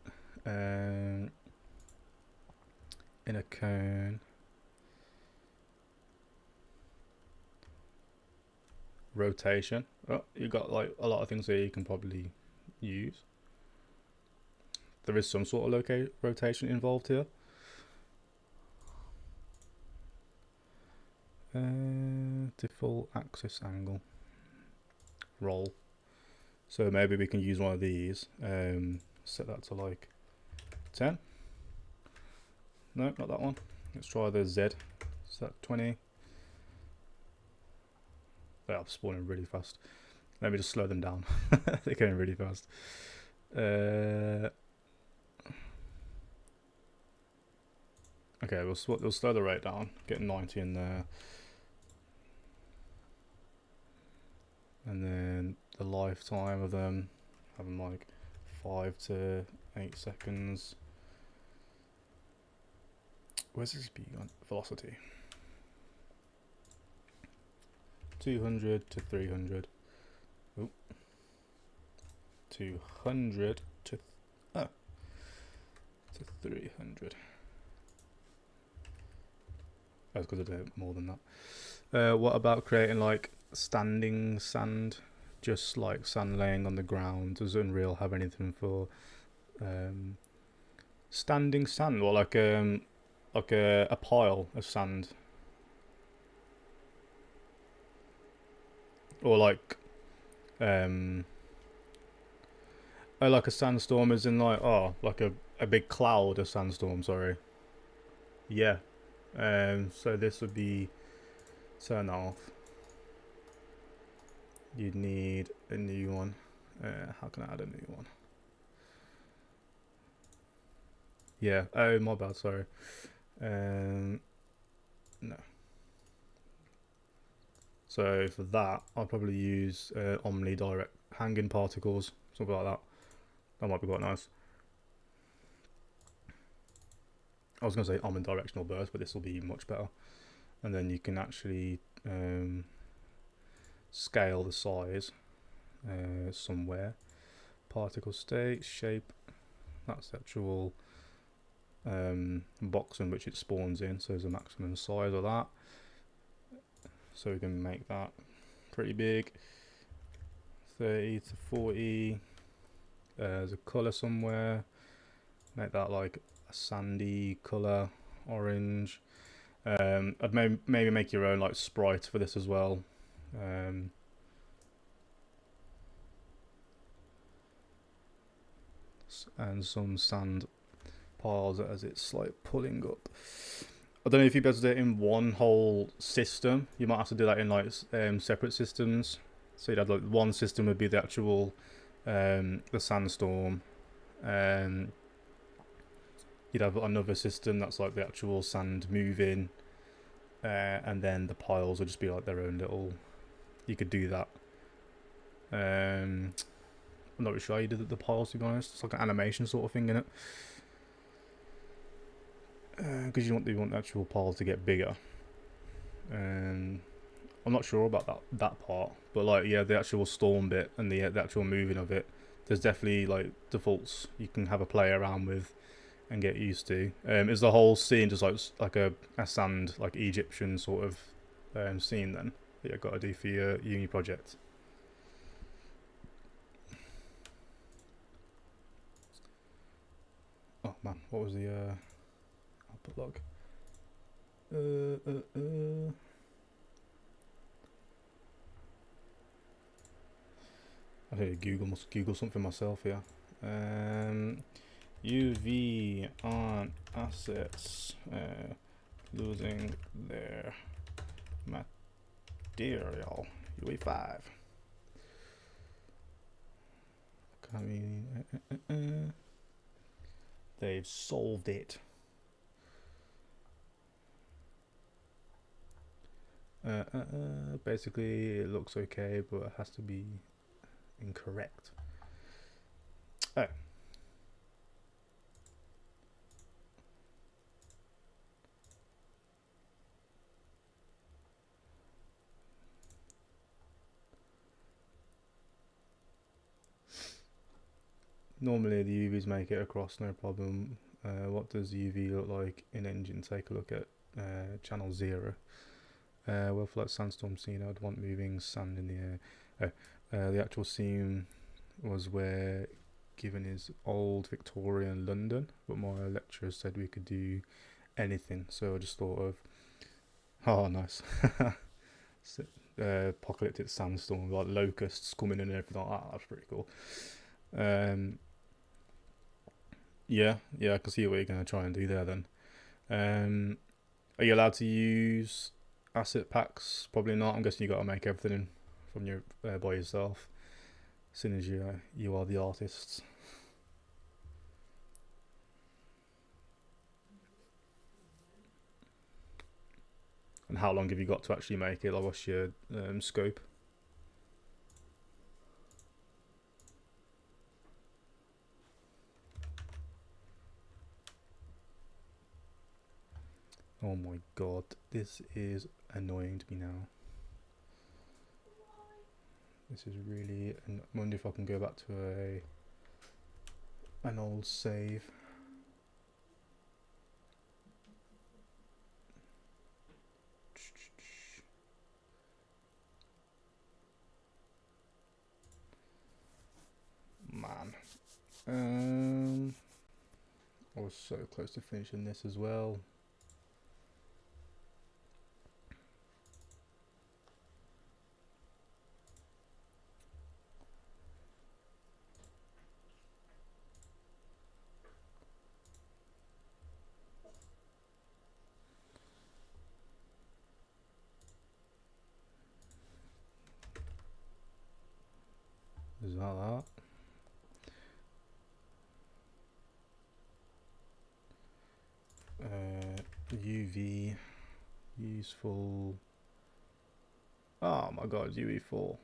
In a cone. Rotation. Oh, you got like a lot of things here you can probably use. There is some sort of rotation involved here. Default axis angle. Roll. So maybe we can use one of these. Set that to like 10. No, not that one. Let's try the Z. Set 20. They are spawning really fast. Let me just slow them down. They're going really fast. Okay, we'll slow the rate down. Get 90 in there. And then the lifetime of them, have them like 5 to 8 seconds. Where's this speed on? Velocity. 200 to 300. Oh. 200 to 300. That's because I did more than that. What about creating like standing sand, just like sand laying on the ground? Does Unreal have anything for standing sand, or like a pile of sand, or like a sandstorm is in like like a big cloud of sandstorm, sorry. Yeah. So this would be turn off. You'd need a new one. How can I add a new one? Yeah. Oh, my bad. Sorry. No. So for that, I'll probably use omnidirect hanging particles, something like that. That might be quite nice. I was going to say omnidirectional burst, but this will be much better. And then you can actually scale the size somewhere. Particle state, shape, that's the actual box in which it spawns in, so there's a maximum size of that. So we can make that pretty big, 30 to 40. There's a colour somewhere, make that like a sandy colour, orange. I'd maybe make your own like sprite for this as well. And some sand piles as it's like pulling up. I don't know if you'd be able to do it in one whole system. You might have to do that in like separate systems. So you'd have like one system would be the actual the sandstorm. You'd have another system that's like the actual sand moving, and then the piles would just be like their own little. You could do that. I'm not really sure how you did the piles, to be honest. It's like an animation sort of thing in it. Because you want the actual piles to get bigger. I'm not sure about that part, but like yeah, the actual storm bit and the actual moving of it, there's definitely like defaults you can have a play around with and get used to. Is the whole scene just like a sand, like Egyptian sort of scene then that you've got to do for your uni project? Oh man, what was the output log? I think Google something myself here. UV on assets losing their material. UE5. I mean, they've solved it. Basically, it looks okay, but it has to be incorrect. Oh. Normally the UVs make it across no problem. What does UV look like in engine? Take a look at channel 0. Well, for that sandstorm scene, I'd want moving sand in the air. The actual scene was where, given his old Victorian London, but my lecturer said we could do anything. So I just thought of, oh, nice. Apocalyptic sandstorm, like locusts coming in and everything like that. That's pretty cool. Yeah, I can see what you're going to try and do there then. Are you allowed to use asset packs? Probably not. I'm guessing you got to make everything from your by yourself, as soon as you are the artists. And how long have you got to actually make it? Like, what's your scope? Oh my god, this is annoying to me now. This is really. I wonder if I can go back to an old save. Man. I was so close to finishing this as well. Is that? UV useful. Oh my god, UV4.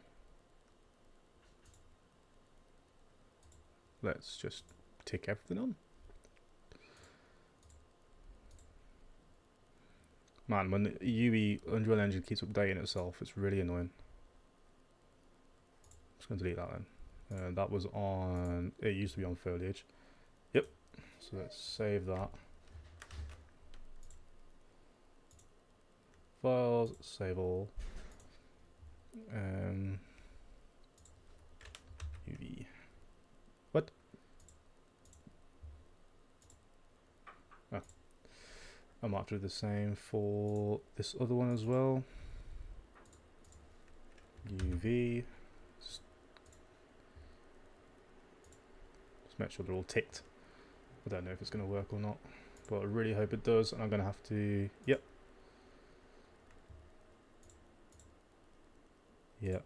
Let's just tick everything on. Man, when the UE Unreal Engine keeps updating itself, it's really annoying. I'm just going to delete that then. That was on. It used to be on foliage. Yep. So let's save that. Files, save all. UV. What? Oh. I might do the same for this other one as well. UV. Just make sure they're all ticked. I don't know if it's going to work or not, but I really hope it does, and I'm going to have to. Yep. Yeah.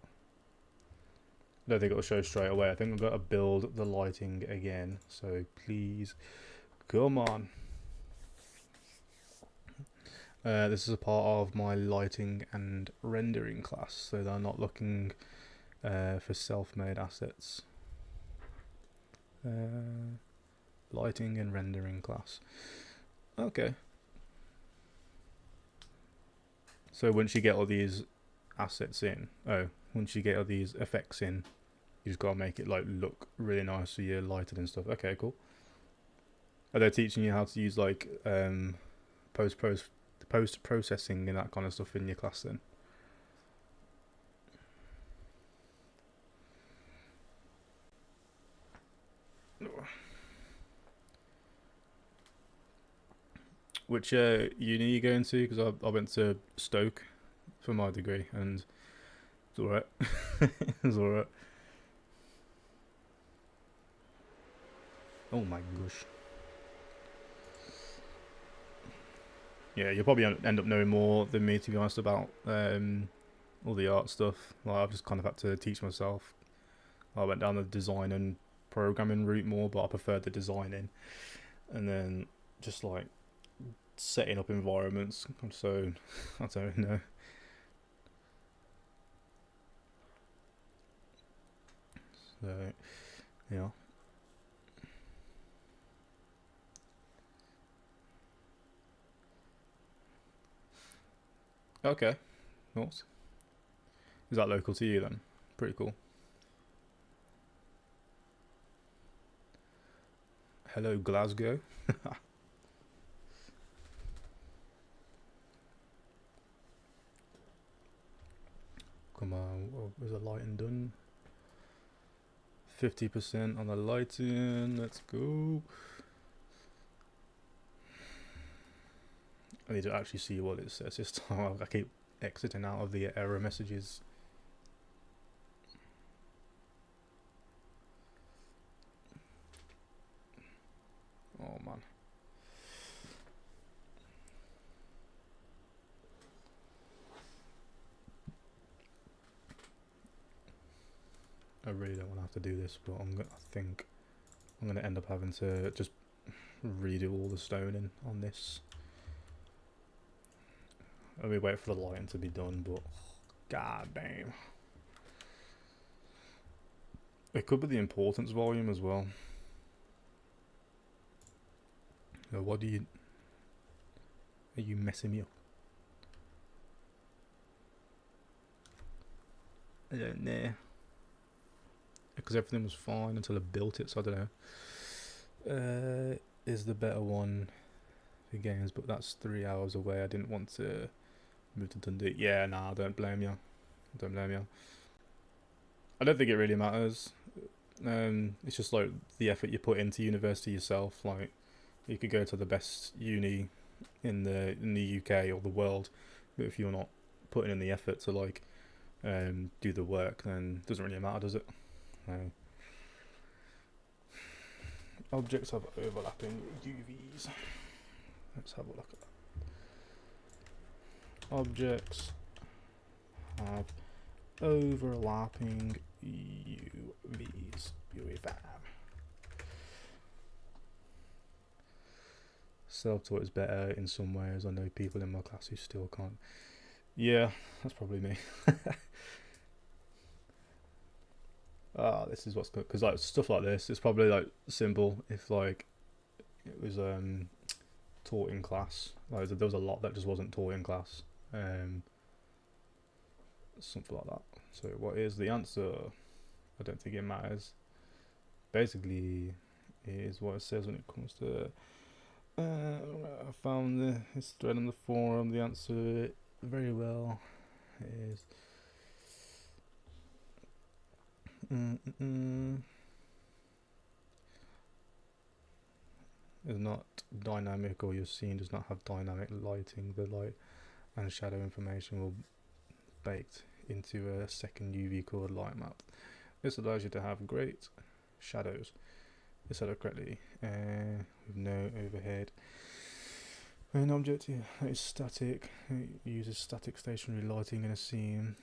I don't think it'll show straight away. I think I've got to build the lighting again. So please, come on. This is a part of my lighting and rendering class, so they're not looking for self-made assets. Lighting and rendering class. Okay. So once you get all these assets in, once you get all these effects in, you just gotta make it like look really nice so you're lighted and stuff. Okay, cool. Are they teaching you how to use like post processing and that kind of stuff in your class then? Which uni are you going to? Because I went to Stoke for my degree, and it's alright. It's alright. Oh my gosh. Yeah, you'll probably end up knowing more than me, to be honest, about all the art stuff. Like, I've just kind of had to teach myself. I went down the design and programming route more, but I preferred the designing. And then just like setting up environments. So I don't know. So yeah. Okay, nice. Is that local to you then? Pretty cool. Hello, Glasgow. Come on, is the lighting done? 50% on the lighting. Let's go. I need to actually see what it says this time. I keep exiting out of the error messages. Oh man. I really don't want to have to do this, but I think I'm gonna end up having to just redo all the stoning on this. I'll be waiting for the lighting to be done, but god damn. It could be the importance volume as well. What do you... Are you messing me up? I don't know. Because everything was fine until I built it, so I don't know. Is the better one for games, but that's 3 hours away. I didn't want to move to Dundee. Yeah, nah, I don't blame you. Don't blame you. I don't think it really matters. It's just like the effort you put into university yourself. Like, you could go to the best uni in the UK or the world, but if you're not putting in the effort to like do the work, then it doesn't really matter, does it? No. Objects have overlapping UVs. Let's have a look at that. Objects have overlapping UVs. UV. Self-taught is better in some ways. I know people in my class who still can't. Yeah, that's probably me. This is what's good, because like stuff like this, it's probably like simple if like it was taught in class. Like there was a lot that just wasn't taught in class. Something like that. So what is the answer? I don't think it matters. Basically, is what it says when it comes to. I found this thread on the forum. The answer very well is. Is not dynamic, or your scene does not have dynamic lighting. The light and shadow information will baked into a second UV called light map. This allows you to have great shadows. It's set up correctly with no overhead. An object is static. It uses static stationary lighting in a scene.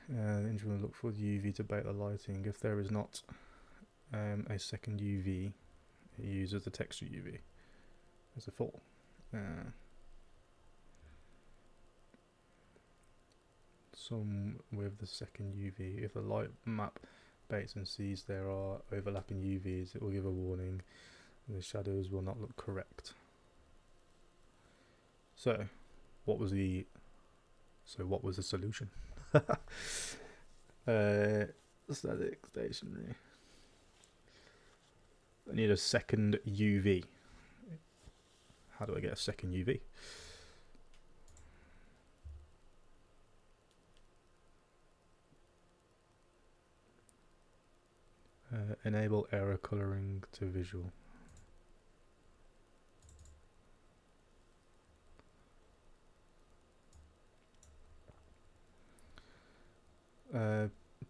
The engine will look for the UV to bake the lighting. If there is not a second UV, it uses the texture UV as a default. Some with the second UV. If the light map bakes and sees there are overlapping UVs, it will give a warning. The shadows will not look correct. So, what was the solution? Static stationary. I need a second UV. How do I get a second UV? Enable error coloring to visual.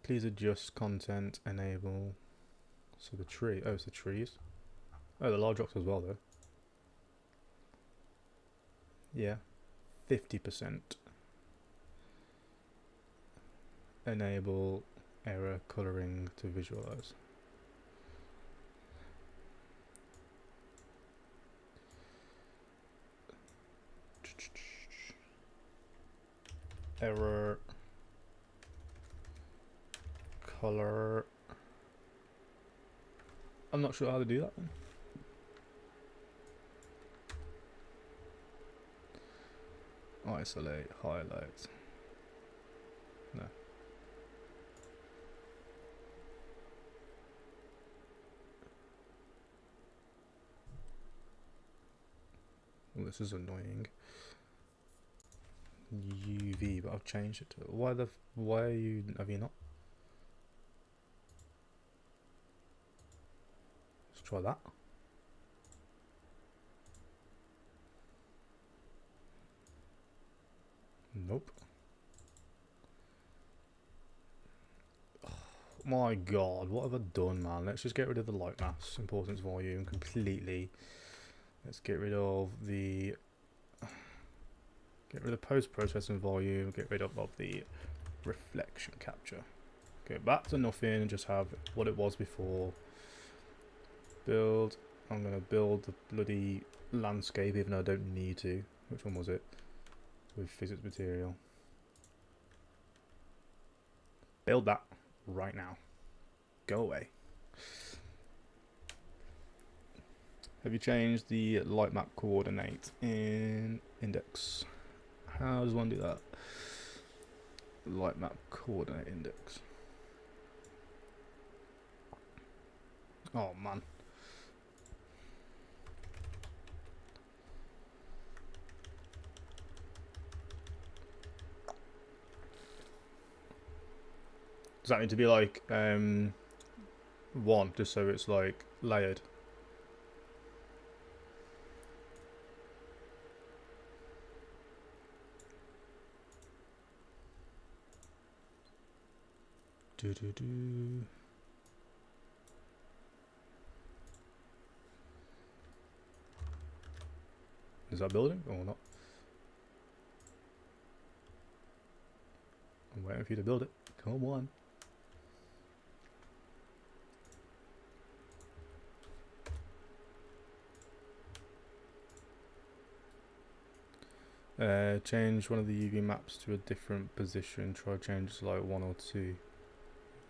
Please adjust content, enable. So the tree, oh, it's the trees. Oh, the large rocks as well though. Yeah, 50%. Enable error coloring to visualize. Error color. I'm not sure how to do that then. Isolate, highlight. this is annoying. UV, but I've changed it to why have you not? Let's try that. Nope. Oh, my god, what have I done, man? Let's just get rid of the light mass importance volume completely. Let's get rid of the post-processing volume, get rid of the reflection capture. Go back to nothing and just have what it was before. Build. I'm going to build the bloody landscape even though I don't need to. Which one was it? With physics material. Build that right now. Go away. Have you changed the light map coordinate in index? How does one do that? Light map coordinate index. Oh man. Does that need to be like 1 just so it's like layered? Is that building or not? I'm waiting for you to build it. Come on. Change one of the UV maps to a different position. Try change to like 1 or 2.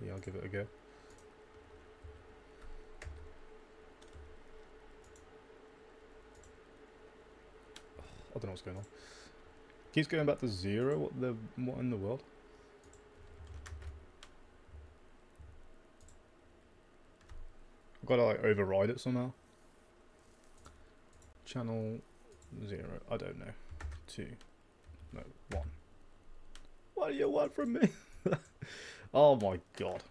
Yeah, I'll give it a go. I don't know what's going on. Keeps going back to 0. What in the world? I've got to like override it somehow. Channel 0. I don't know. 2. No, 1. What do you want from me? Oh my god.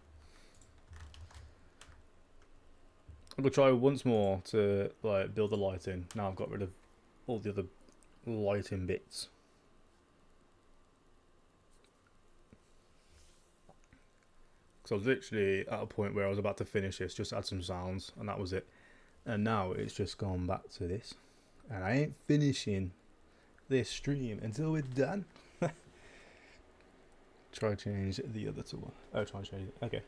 I'm gonna try once more to like build the lighting. Now I've got rid of all the other lighting bits. Because I was literally at a point where I was about to finish this, just add some sounds, and that was it. And now it's just gone back to this. And I ain't finishing this stream until we're done. Try change the other to 1. Oh, try and change it. Okay.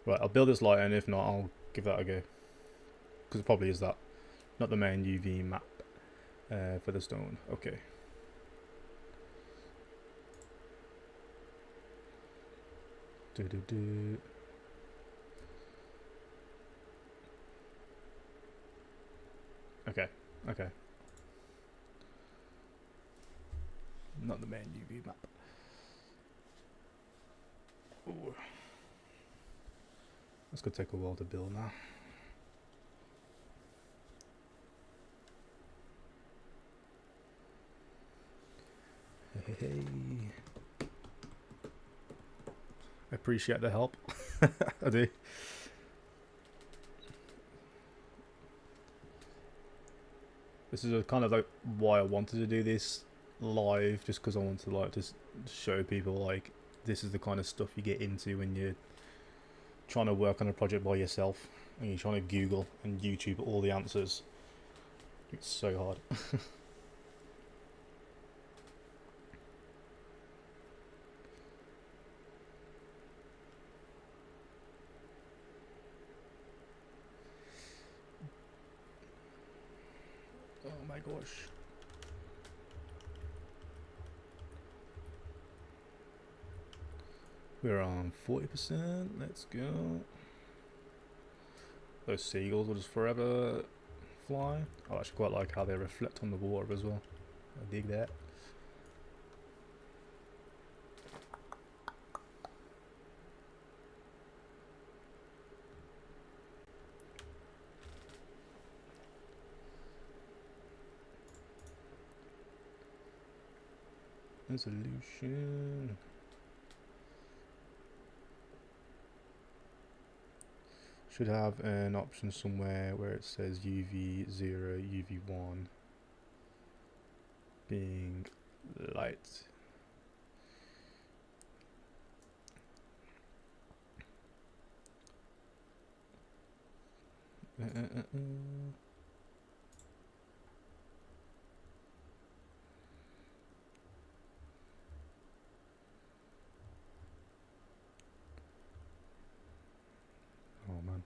Right, I'll build this light, and if not, I'll give that a go. Because it probably is that. Not the main UV map for the stone. Okay. Okay, okay. Not the main UV map. Ooh. That's gonna take a while to build now. Hey. I appreciate the help. I do. This is kind of like why I wanted to do this live, just because I want to like just show people like this is the kind of stuff you get into when you're trying to work on a project by yourself and you're trying to Google and YouTube all the answers. It's so hard. Oh my gosh. We're on 40%. Let's go. Those seagulls will just forever fly. I actually quite like how they reflect on the water as well. I dig that. Resolution. Should have an option somewhere where it says UV0, UV1 being light. Oh man.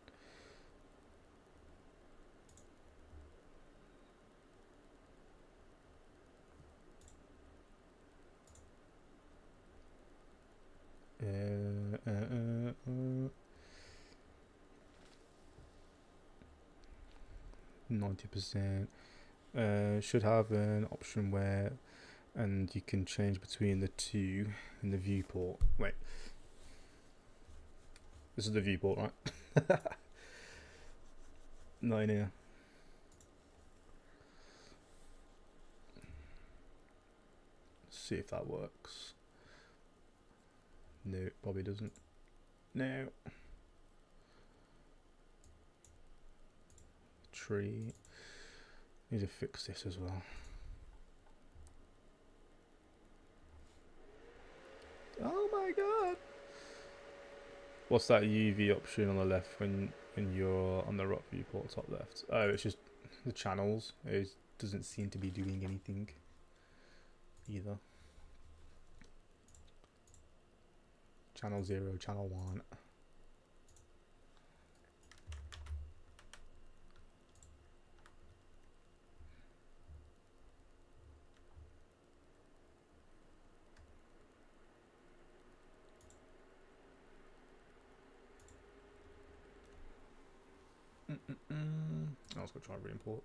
Uh, uh, uh, uh. 90%. Should have an option where, and you can change between the two in the viewport. Wait, this is the viewport, right? No idea. See if that works. No, probably doesn't. No. Tree. Need to fix this as well. Oh my god! What's that UV option on the left when you're on the rock viewport top left? Oh, it's just the channels. It doesn't seem to be doing anything either. Channel 0, channel 1. I was gonna try and re-import.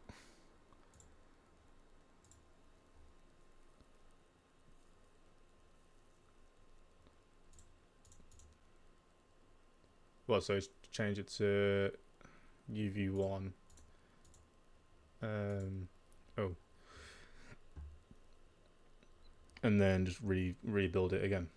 Well, so change it to UV1. Oh. And then just rebuild it again.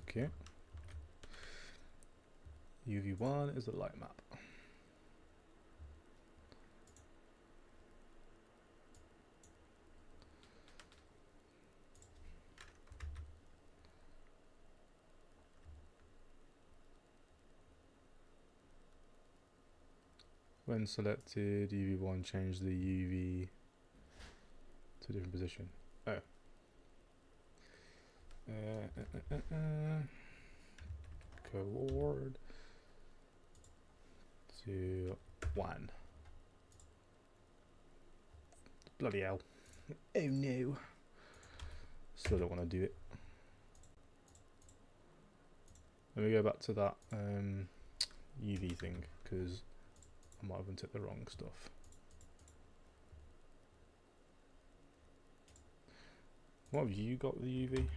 Okay. UV1 is the light map. When selected, UV1 change the UV to a different position. Oh. Coord to 1. Bloody hell. Oh no. Still don't want to do it. Let me go back to that UV thing, because I might have input the wrong stuff. What have you got with the UV?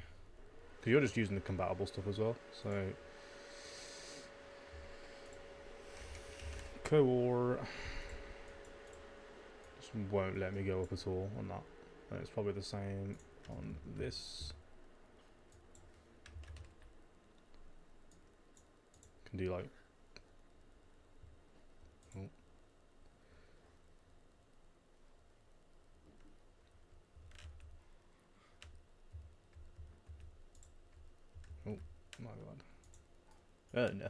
Because you're just using the compatible stuff as well, so... Core just won't let me go up at all on that. And it's probably the same on this. Can do like... Oh. Oh my god. Oh no.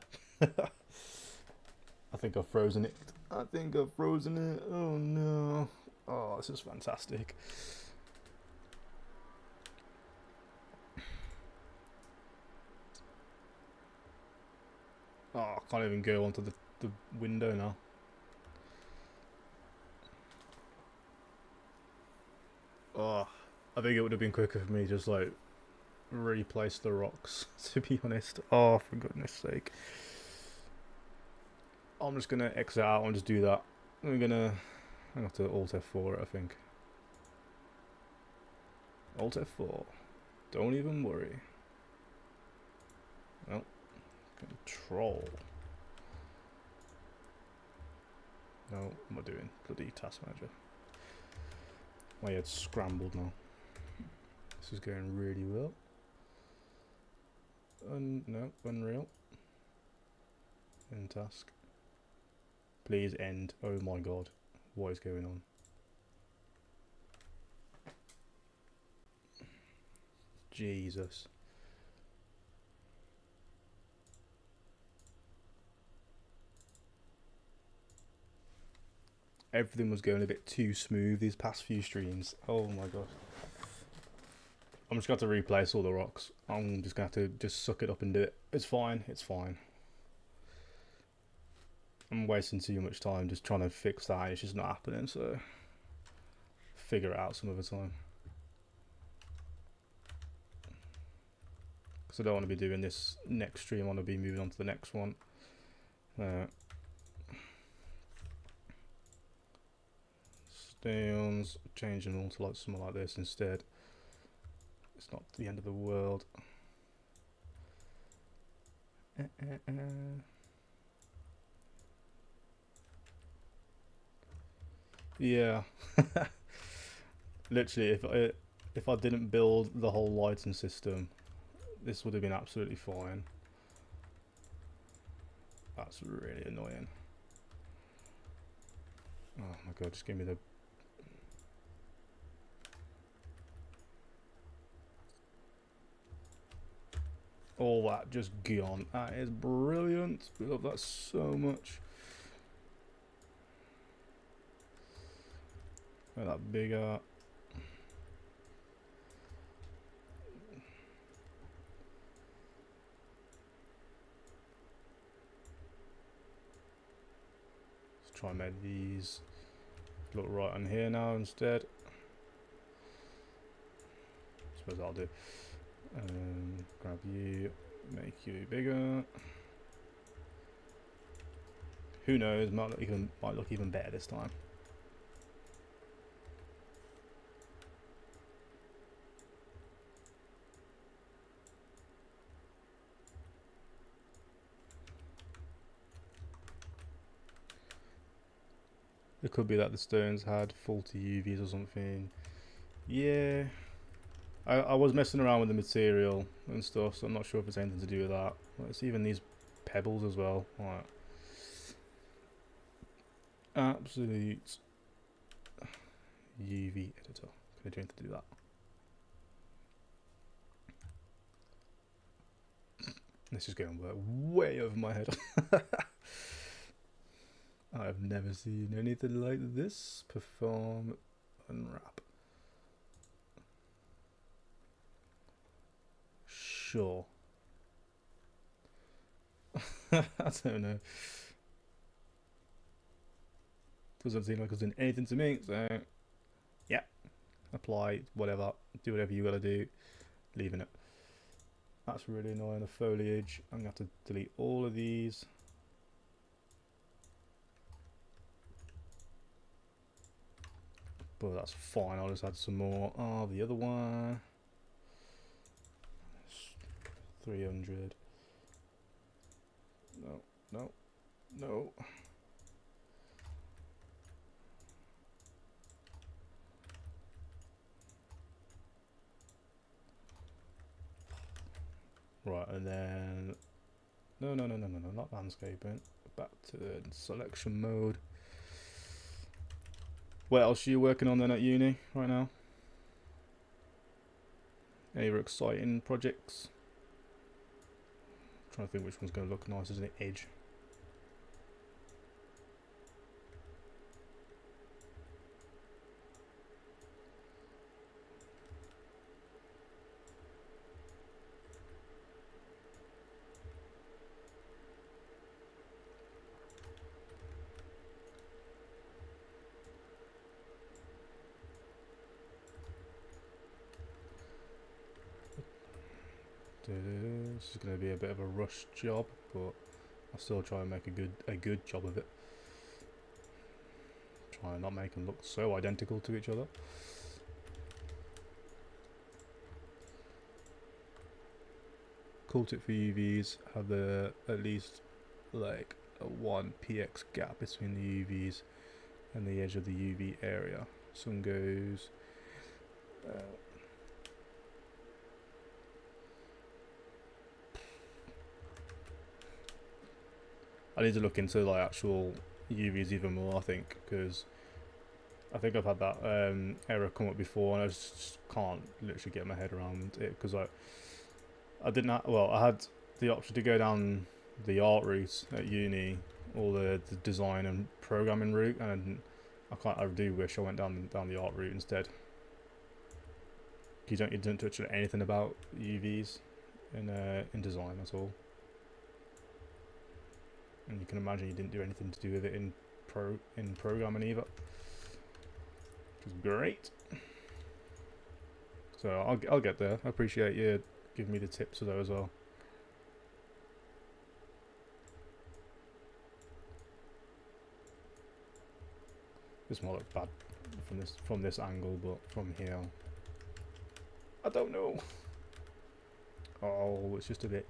I think I've frozen it. I think I've frozen it. Oh no. Oh, this is fantastic. Oh, I can't even go onto the window now. Oh, I think it would have been quicker for me just like replace the rocks, to be honest. Oh, for goodness sake. I'm just gonna exit out and just do that. I'm gonna have to Alt F4 it, I think. Alt F4. Don't even worry. Well, control. No, what am I doing? Bloody task manager. My head's scrambled now. This is going really well. No, Unreal. End task. Please end. Oh my god. What is going on? Jesus. Everything was going a bit too smooth these past few streams. Oh my god. I'm just going to have to replace all the rocks. I'm just going to have to just suck it up and do it. It's fine. It's fine. I'm wasting too much time just trying to fix that. It's just not happening, so figure it out some other time. Because I don't want to be doing this next stream. I want to be moving on to the next one. Stones, changing all to like something like this instead. It's not the end of the world. Yeah. Literally, if I didn't build the whole lighting system, this would have been absolutely fine. That's really annoying. Oh my god, just give me the... all that just gone. That is brilliant. We love that so much. Make that bigger. Let's try and make these look right on here now instead. I suppose I'll do. Grab you, make you bigger. Who knows? Might look even better this time. It could be that the stones had faulty UVs or something. Yeah. I was messing around with the material and stuff, so I'm not sure if it's anything to do with that. It's even these pebbles as well. Right. Absolute UV editor. Can I do anything to do that? This is going to work way over my head. I've never seen anything like this. Perform, unwrap. Sure. I don't know. Doesn't seem like it's doing anything to me, so yeah. Apply, whatever. Do whatever you gotta do. Leaving it. That's really annoying. The foliage. I'm gonna have to delete all of these. But that's fine. I'll just add some more. Oh, the other one. 300. No, no, no. Right, and then no, not landscaping. Back to the selection mode. What else are you working on then at uni right now? Any exciting projects? I'm trying to think which one's going to look nice as an edge. This is going to be a bit of a rush job, but I'll still try and make a good job of it. Try and not make them look so identical to each other. cool tip for UVs: have at least like a 1 px gap between the UVs and the edge of the UV area. Sun goes. I need to look into like actual UVs even more, I think, because I think I've had that error come up before, and I just can't literally get my head around it, because I didn't have, well, I had the option to go down the art route at uni, or the design and programming route, and I do wish I went down the art route instead. You don't touch anything about UVs in design at all. And you can imagine you didn't do anything to do with it in programming either, which is great. So I'll get there. I appreciate you giving me the tips for those as well. This might look bad from this angle, but from here, I don't know. Oh, it's just a bit.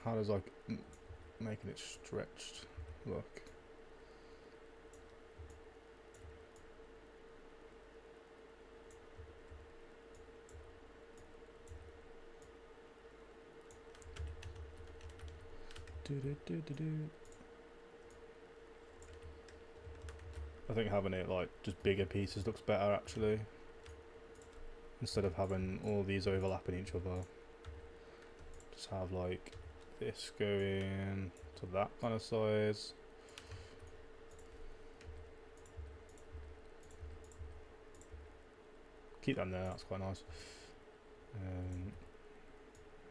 How does like making it stretched look? I think having it like just bigger pieces looks better actually, instead of having all these overlapping each other. Just have like this going to that kind of size. Keep that there, that's quite nice.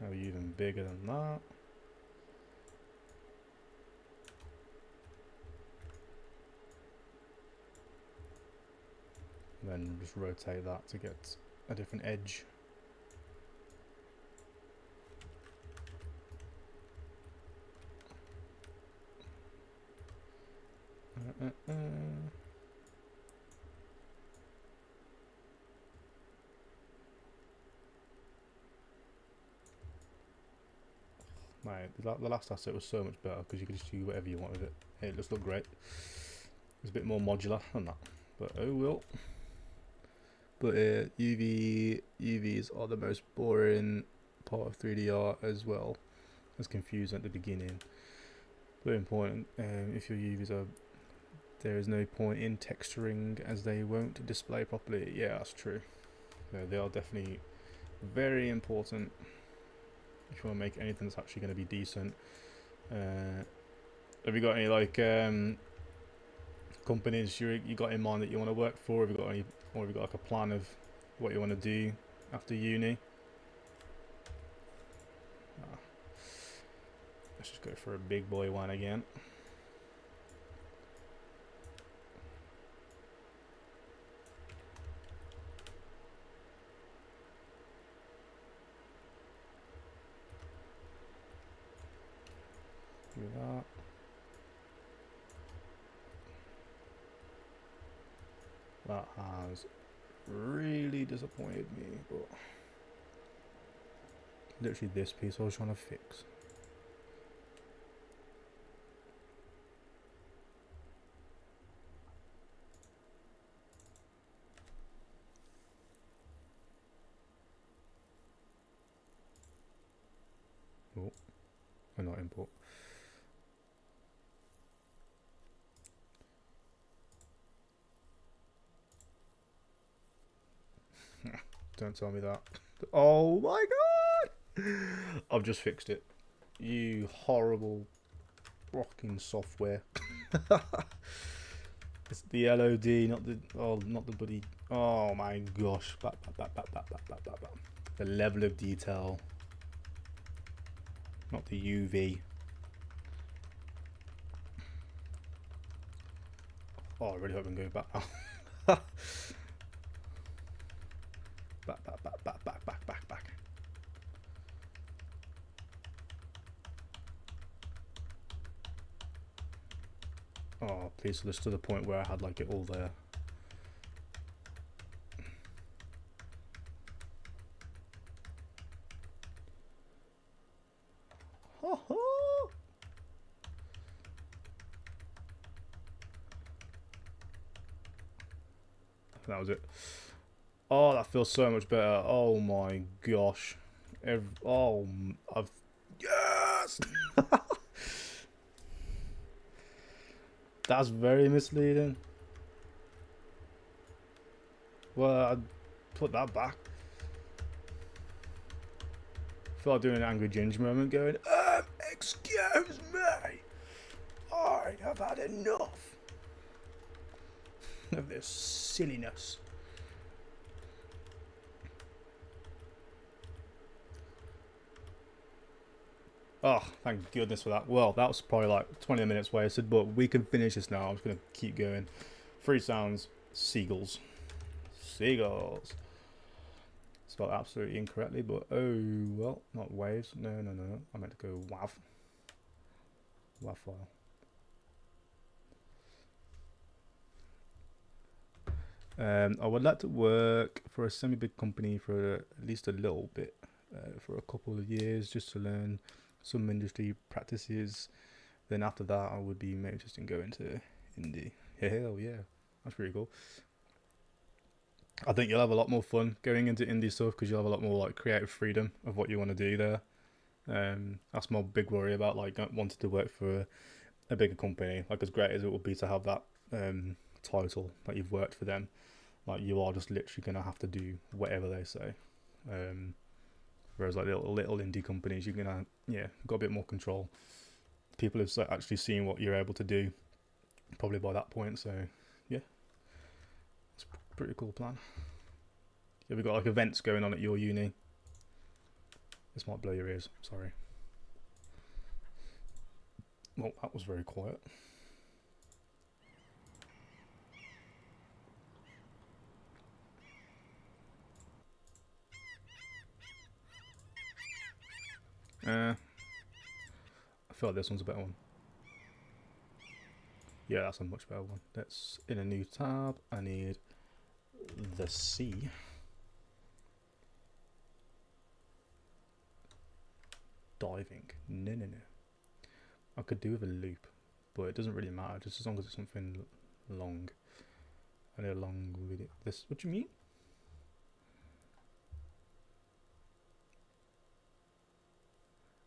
Maybe even bigger than that. And then just rotate that to get a different edge. Mate, the last asset was so much better because you could just do whatever you want with it. It just looked great. It's a bit more modular than that, but oh well. But UVs are the most boring part of 3D art, as well as confusing at the beginning. Very important. If your UVs are, there is no point in texturing, as they won't display properly. Yeah, that's true. They are definitely very important if you want to make anything that's actually going to be decent. Have you got any like companies you got in mind that you want to work for? Have you got any, or have you got like a plan of what you want to do after uni? Let's just go for a big boy one again. Do that. That has really disappointed me, but literally this piece I was trying to fix. Oh, and not import. Don't tell me that. Oh my god! I've just fixed it. You horrible rocking software. It's the LOD, not the bloody. Oh my gosh! The level of detail, not the UV. Oh, I really hope I can go back now. back. Oh, please, so this to the point where I had like it all there. That was it. Oh, that feels so much better. Oh my gosh. Yes! That's very misleading. Well, I'd put that back. I feel like doing an Angry Ginger moment going, excuse me, I have had enough of this silliness. Oh, thank goodness for that. Well, that was probably like 20 minutes wasted, but we can finish this now. I'm just going to keep going. 3 sounds, seagulls. Seagulls. Spelled absolutely incorrectly, but oh well, not waves. No. I meant to go WAV. WAV file. I would like to work for a semi-big company for at least a little bit, for a couple of years, just to learn some industry practices. Then after that, I would be maybe just in going to indie. Hell yeah, that's pretty cool. I think you'll have a lot more fun going into indie stuff because you'll have a lot more like creative freedom of what you want to do there. That's my big worry about like wanting to work for a bigger company. Like as great as it would be to have that title that you've worked for them, like you are just literally gonna have to do whatever they say. Whereas like little indie companies, you're gonna got a bit more control. People have actually seen what you're able to do probably by that point. So yeah, it's a pretty cool plan. Have you got like events going on at your uni? This might blow your ears. Sorry. Well, that was very quiet. I feel like this one's a better one. Yeah, that's a much better one. Let's, in a new tab, I need the sea. Diving. No. I could do with a loop, but it doesn't really matter, just as long as it's something long. I need a long video. This, what do you mean?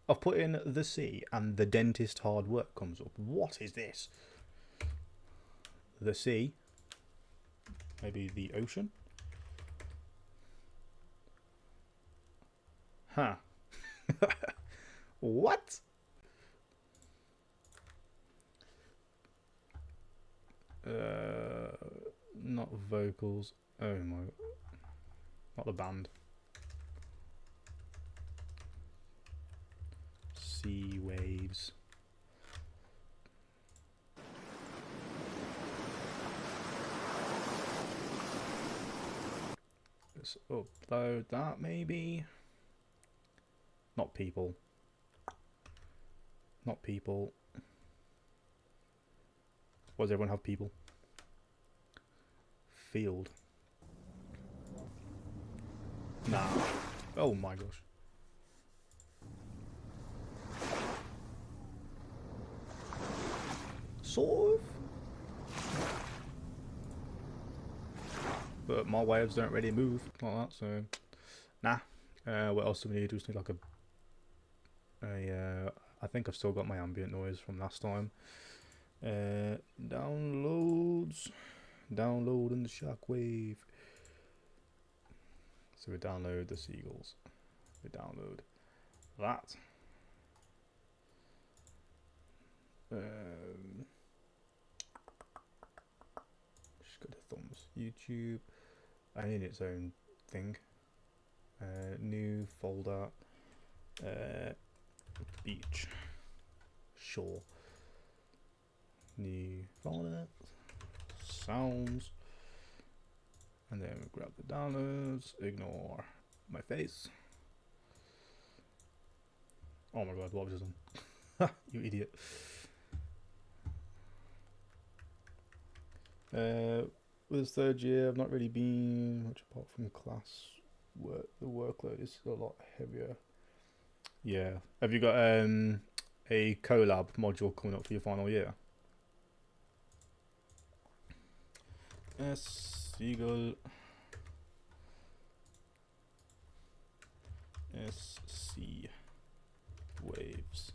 I've put in the sea and the dentist hard work comes up. What is this? The sea. Maybe the ocean? Huh. What? Not vocals. Oh my. Not the band. Sea waves. Let's upload that maybe. Not people. Not people. Why does everyone have people? Field. Nah. Oh my gosh. Sort of. But my waves don't really move like that, so nah. What else do we need? We just need like I think I've still got my ambient noise from last time. Downloads. Downloading the shockwave. So we download the seagulls. We download that. Just got the thumbs. YouTube. I need its own thing. New folder. Beach. Shore. New folder. Sounds. And then we grab the downloads. Ignore my face. Oh my god, what was this on? You idiot. With this third year, I've not really been much apart from class work. The workload is a lot heavier. Yeah. Have you got a collab module coming up for your final year? Seagull SC Waves.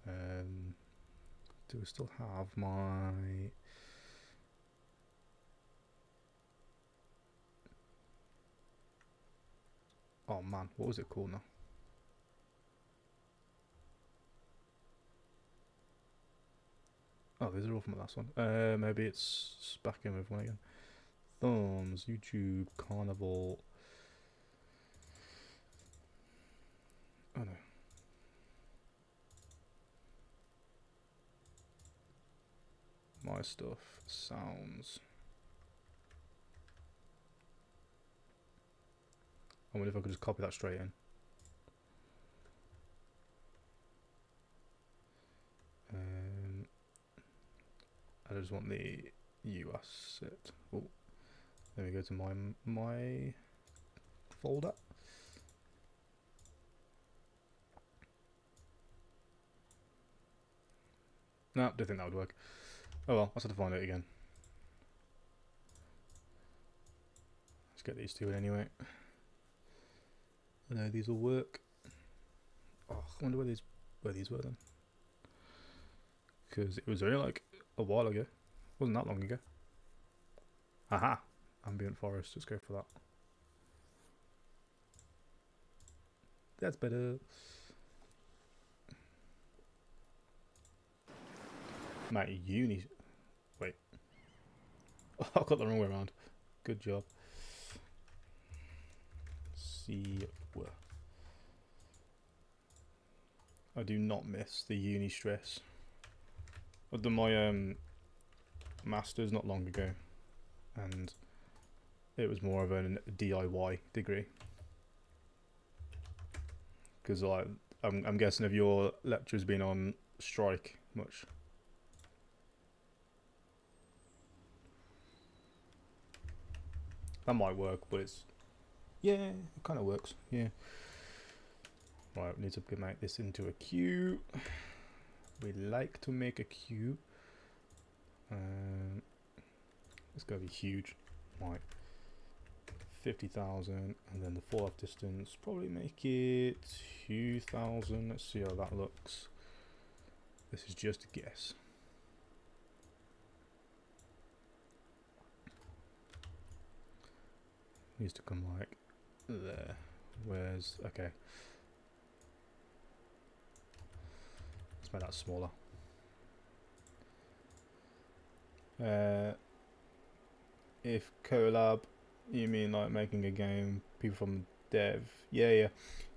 Do I still have my... Oh man, what was it called now? Oh, these are all from the last one. Maybe it's back in with one again. Thumbs, YouTube, Carnival. Oh no. My stuff, sounds. I wonder if I could just copy that straight in. I just want the US set. Oh, let me go to my folder. No, don't think that would work. Oh well, I'll have to find it again. Let's get these two in anyway. I know these will work. Oh, I wonder where these were then. Because it was only like a while ago. Wasn't that long ago. Aha! Ambient forest, let's go for that. That's better. Mate, uni. Wait. Oh, I got the wrong way around. Good job. See. I do not miss the uni stress. I've done my masters not long ago, and it was more of a DIY degree. Because like, I'm guessing, have your lecturers been on strike much? That might work, but it's... Yeah, it kind of works, yeah. Right, we need to make this into a queue. We like to make a queue. It's going to be huge. Right. 50,000, and then the fall off distance, probably make it 2,000. Let's see how that looks. This is just a guess. Needs to come like there. Where's... okay. Let's make that smaller. If collab, you mean like making a game, people from dev? Yeah.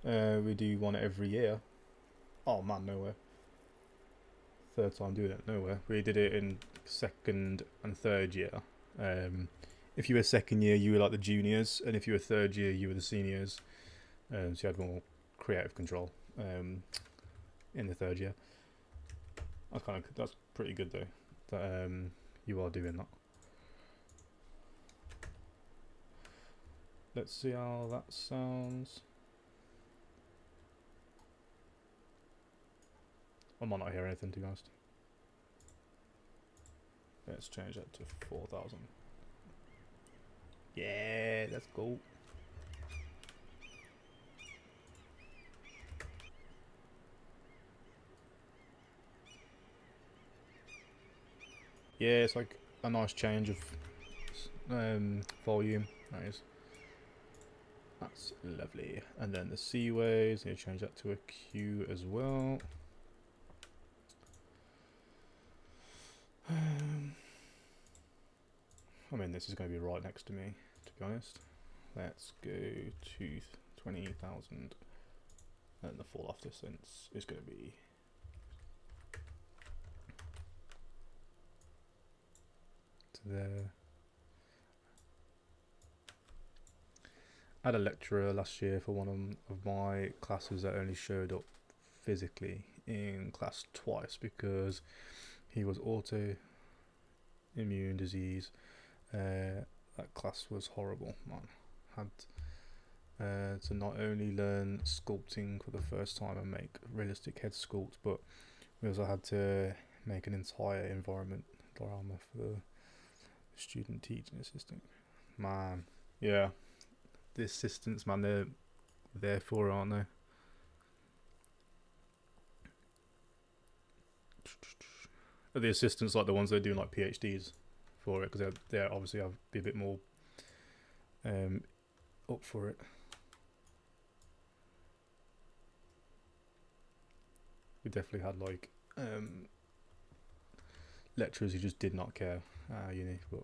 We do one every year. Oh man, nowhere. Third time doing it, nowhere. We did it in second and third year. If you were second year, you were like the juniors, and if you were third year, you were the seniors. So you had more creative control in the third year. That's pretty good though. That you are doing that. Let's see how that sounds. I might not hear anything, to be honest. Let's change that to 4,000. Yeah, let's go. Yeah, it's like a nice change of volume. That's lovely. And then the seaways, need to change that to a Q as well. I mean, this is going to be right next to me, to be honest. Let's go to 20,000. And the fall off distance is going to be... to there. I had a lecturer last year for one of my classes that only showed up physically in class twice because he was autoimmune disease. That class was horrible, man. Had to not only learn sculpting for the first time and make realistic head sculpts, but we also had to make an entire environment diorama for the student teaching assistant. Man, yeah, the assistants, man, they're there for, aren't they? Are the assistants like the ones that are doing like PhDs for it? Because they're obviously have be a bit more up for it. We definitely had like lecturers who just did not care at our uni, but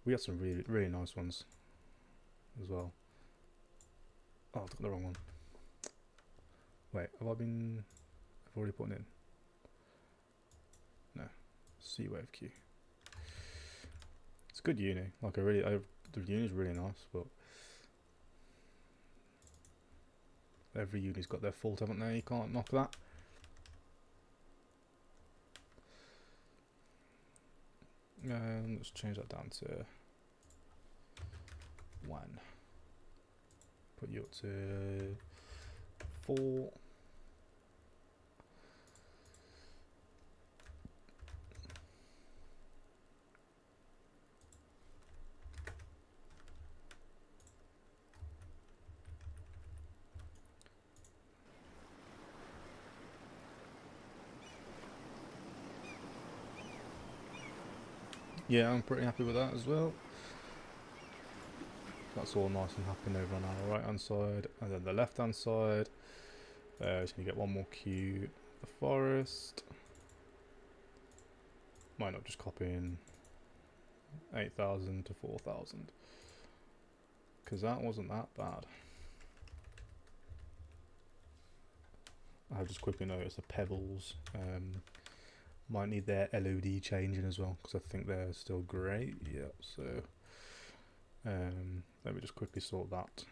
we had some really, really nice ones as well. Oh, I've got the wrong one. Wait, have I been... I've already put it in. No. C-Wave Q. It's a good uni. Like, the uni's really nice, but every uni's got their fault, haven't they? You can't knock that. Let's change that down to 1. Put you up to 4. Yeah, I'm pretty happy with that as well. That's all nice and happening over on our right hand side, and then the left hand side. Just gonna get one more queue. The forest. Might not just copy in 8,000 to 4,000, because that wasn't that bad. I've just quickly noticed the pebbles might need their LOD changing as well, because I think they're still grey. Yep, so let me just quickly sort that.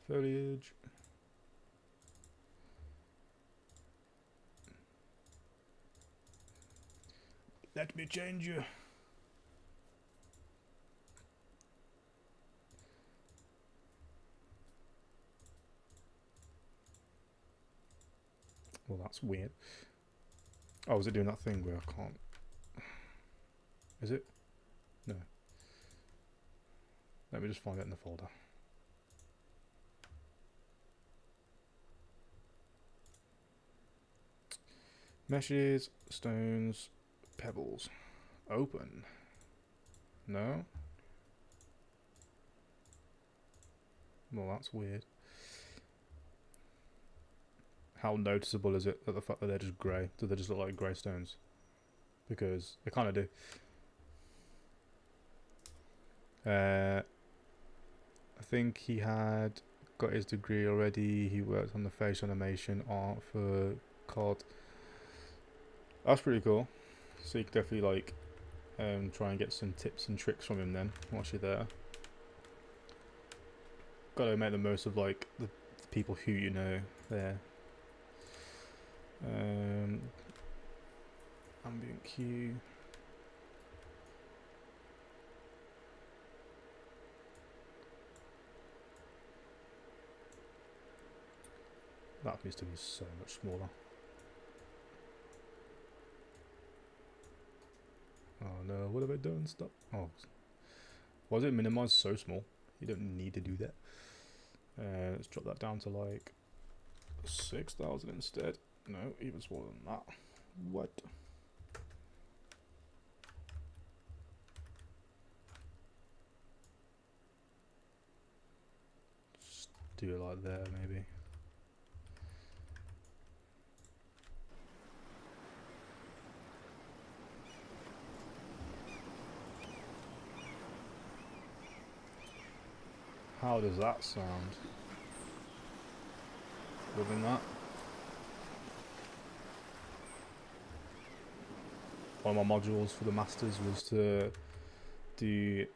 Foliage. Let me change you. Well, that's weird. Oh, is it doing that thing where I can't? Is it? No. Let me just find it in the folder. Meshes, stones, pebbles. Open. No? Well, that's weird. How noticeable is it that the fact that they're just grey? Do they just look like grey stones? Because they kind of do. I think he had got his degree already. He worked on the face animation art for COD. That's pretty cool. So you could definitely like try and get some tips and tricks from him then once you're there. Gotta make the most of like the people who you know there. Ambient queue. That needs to be so much smaller. Oh no, what have I done? Stop. Oh, why is it minimized so small? You don't need to do that. Let's drop that down to like 6,000 instead. No, even smaller than that. What? Just do it like there, maybe. How does that sound? Loving that. One of my modules for the masters was to do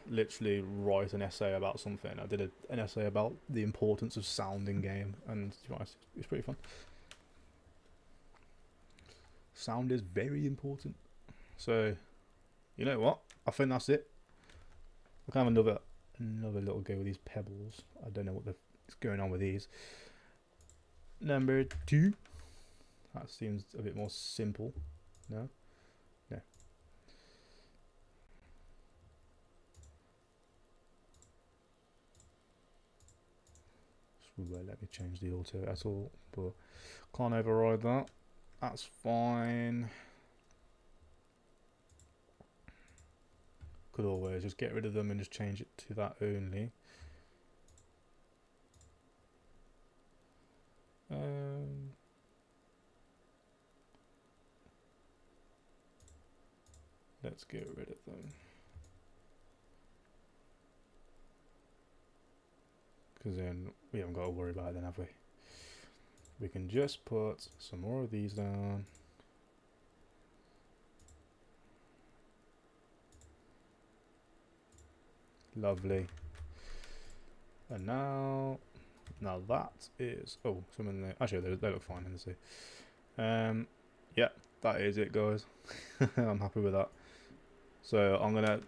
literally write an essay about something. I did an essay about the importance of sound in game, and to be honest, it's pretty fun. Sound is very important. So You know what? I think that's it. I can have another little go with these pebbles. I don't know what's going on with these. Number 2. That seems a bit more simple. No? No. Won't let me change the auto at all, but can't override that. That's fine. Could always just get rid of them and just change it to that only. Let's get rid of them. Because then we haven't got to worry about it then, have we? We can just put some more of these down. Lovely. And now that is, oh, some in there. Actually, they look fine in the sea. Yeah, that is it, guys. I'm happy with that. So I'm gonna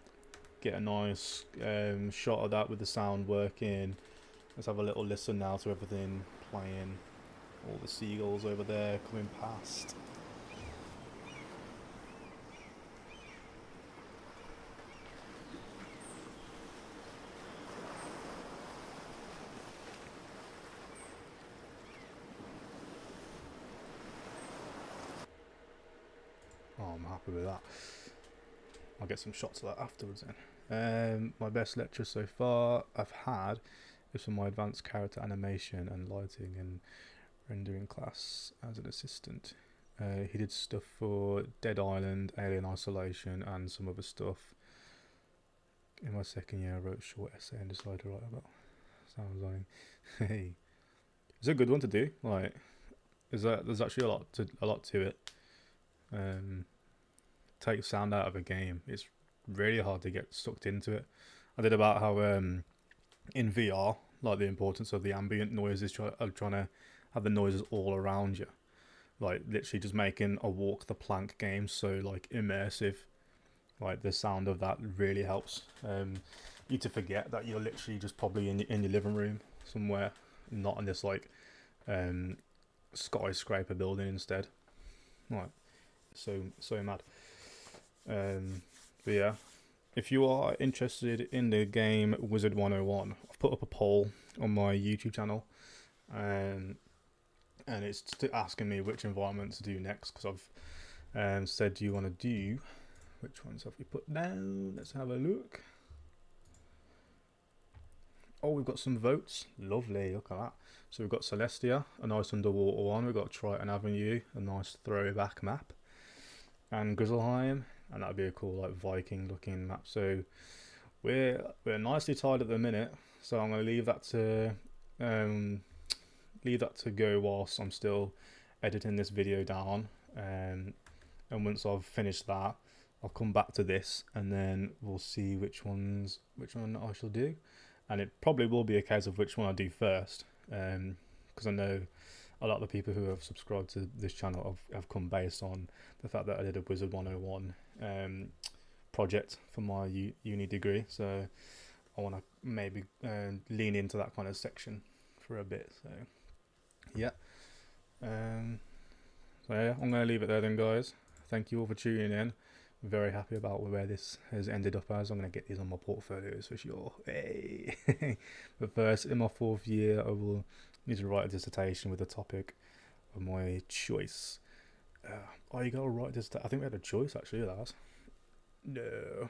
get a nice shot of that with the sound working. Let's have a little listen now to everything playing. All the seagulls over there coming past. Oh, I'm happy with that. I'll get some shots of that afterwards then. My best lecture so far I've had is from my advanced character animation and lighting and rendering class as an assistant. He did stuff for Dead Island, Alien Isolation and some other stuff. In my second year I wrote a short essay and decided to write about. Sounds like hey. It's a good one to do. Like there's actually a lot to it. Take sound out of a game. It's really hard to get sucked into it. I did about how in VR, like the importance of the ambient noises, trying to have the noises all around you, like literally just making a walk the plank game so like immersive. Like the sound of that really helps you to forget that you're literally just probably in your living room somewhere, not in this like skyscraper building instead. Like so mad. But yeah, if you are interested in the game Wizard 101, I've put up a poll on my YouTube channel, and it's asking me which environment to do next, because I've said, do you want to do, which ones have we put down? Let's have a look. Oh, we've got some votes. Lovely, look at that. So we've got Celestia, a nice underwater one. We've got Triton Avenue, a nice throwback map, and Grizzleheim, and that'd be a cool like Viking looking map. So we're nicely tied at the minute, so I'm going to leave that to go whilst I'm still editing this video down, and once I've finished that I'll come back to this and then we'll see which one I shall do, and it probably will be a case of which one I do first, because I know a lot of the people who have subscribed to this channel have come based on the fact that I did a Wizard 101 project for my uni degree, so I want to maybe lean into that kind of section for a bit. So yeah, I'm going to leave it there then, guys. Thank you all for tuning in. I'm very happy about where this has ended up as. I'm going to get these on my portfolios for sure. Hey. But first, in my 4th year, I will need to write a dissertation with a topic of my choice. Oh, you got to write this. I think we had a choice actually, lads. No.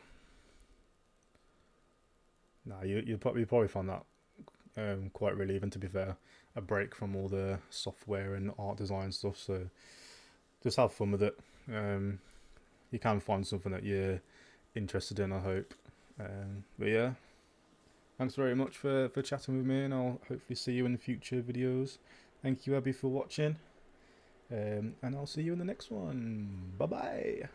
Nah, you probably find that quite relieving, to be fair. A break from all the software and art design stuff. So just have fun with it. You can find something that you're interested in, I hope. But yeah, thanks very much for chatting with me, and I'll hopefully see you in future videos. Thank you, Abby, for watching. And I'll see you in the next one. Bye bye.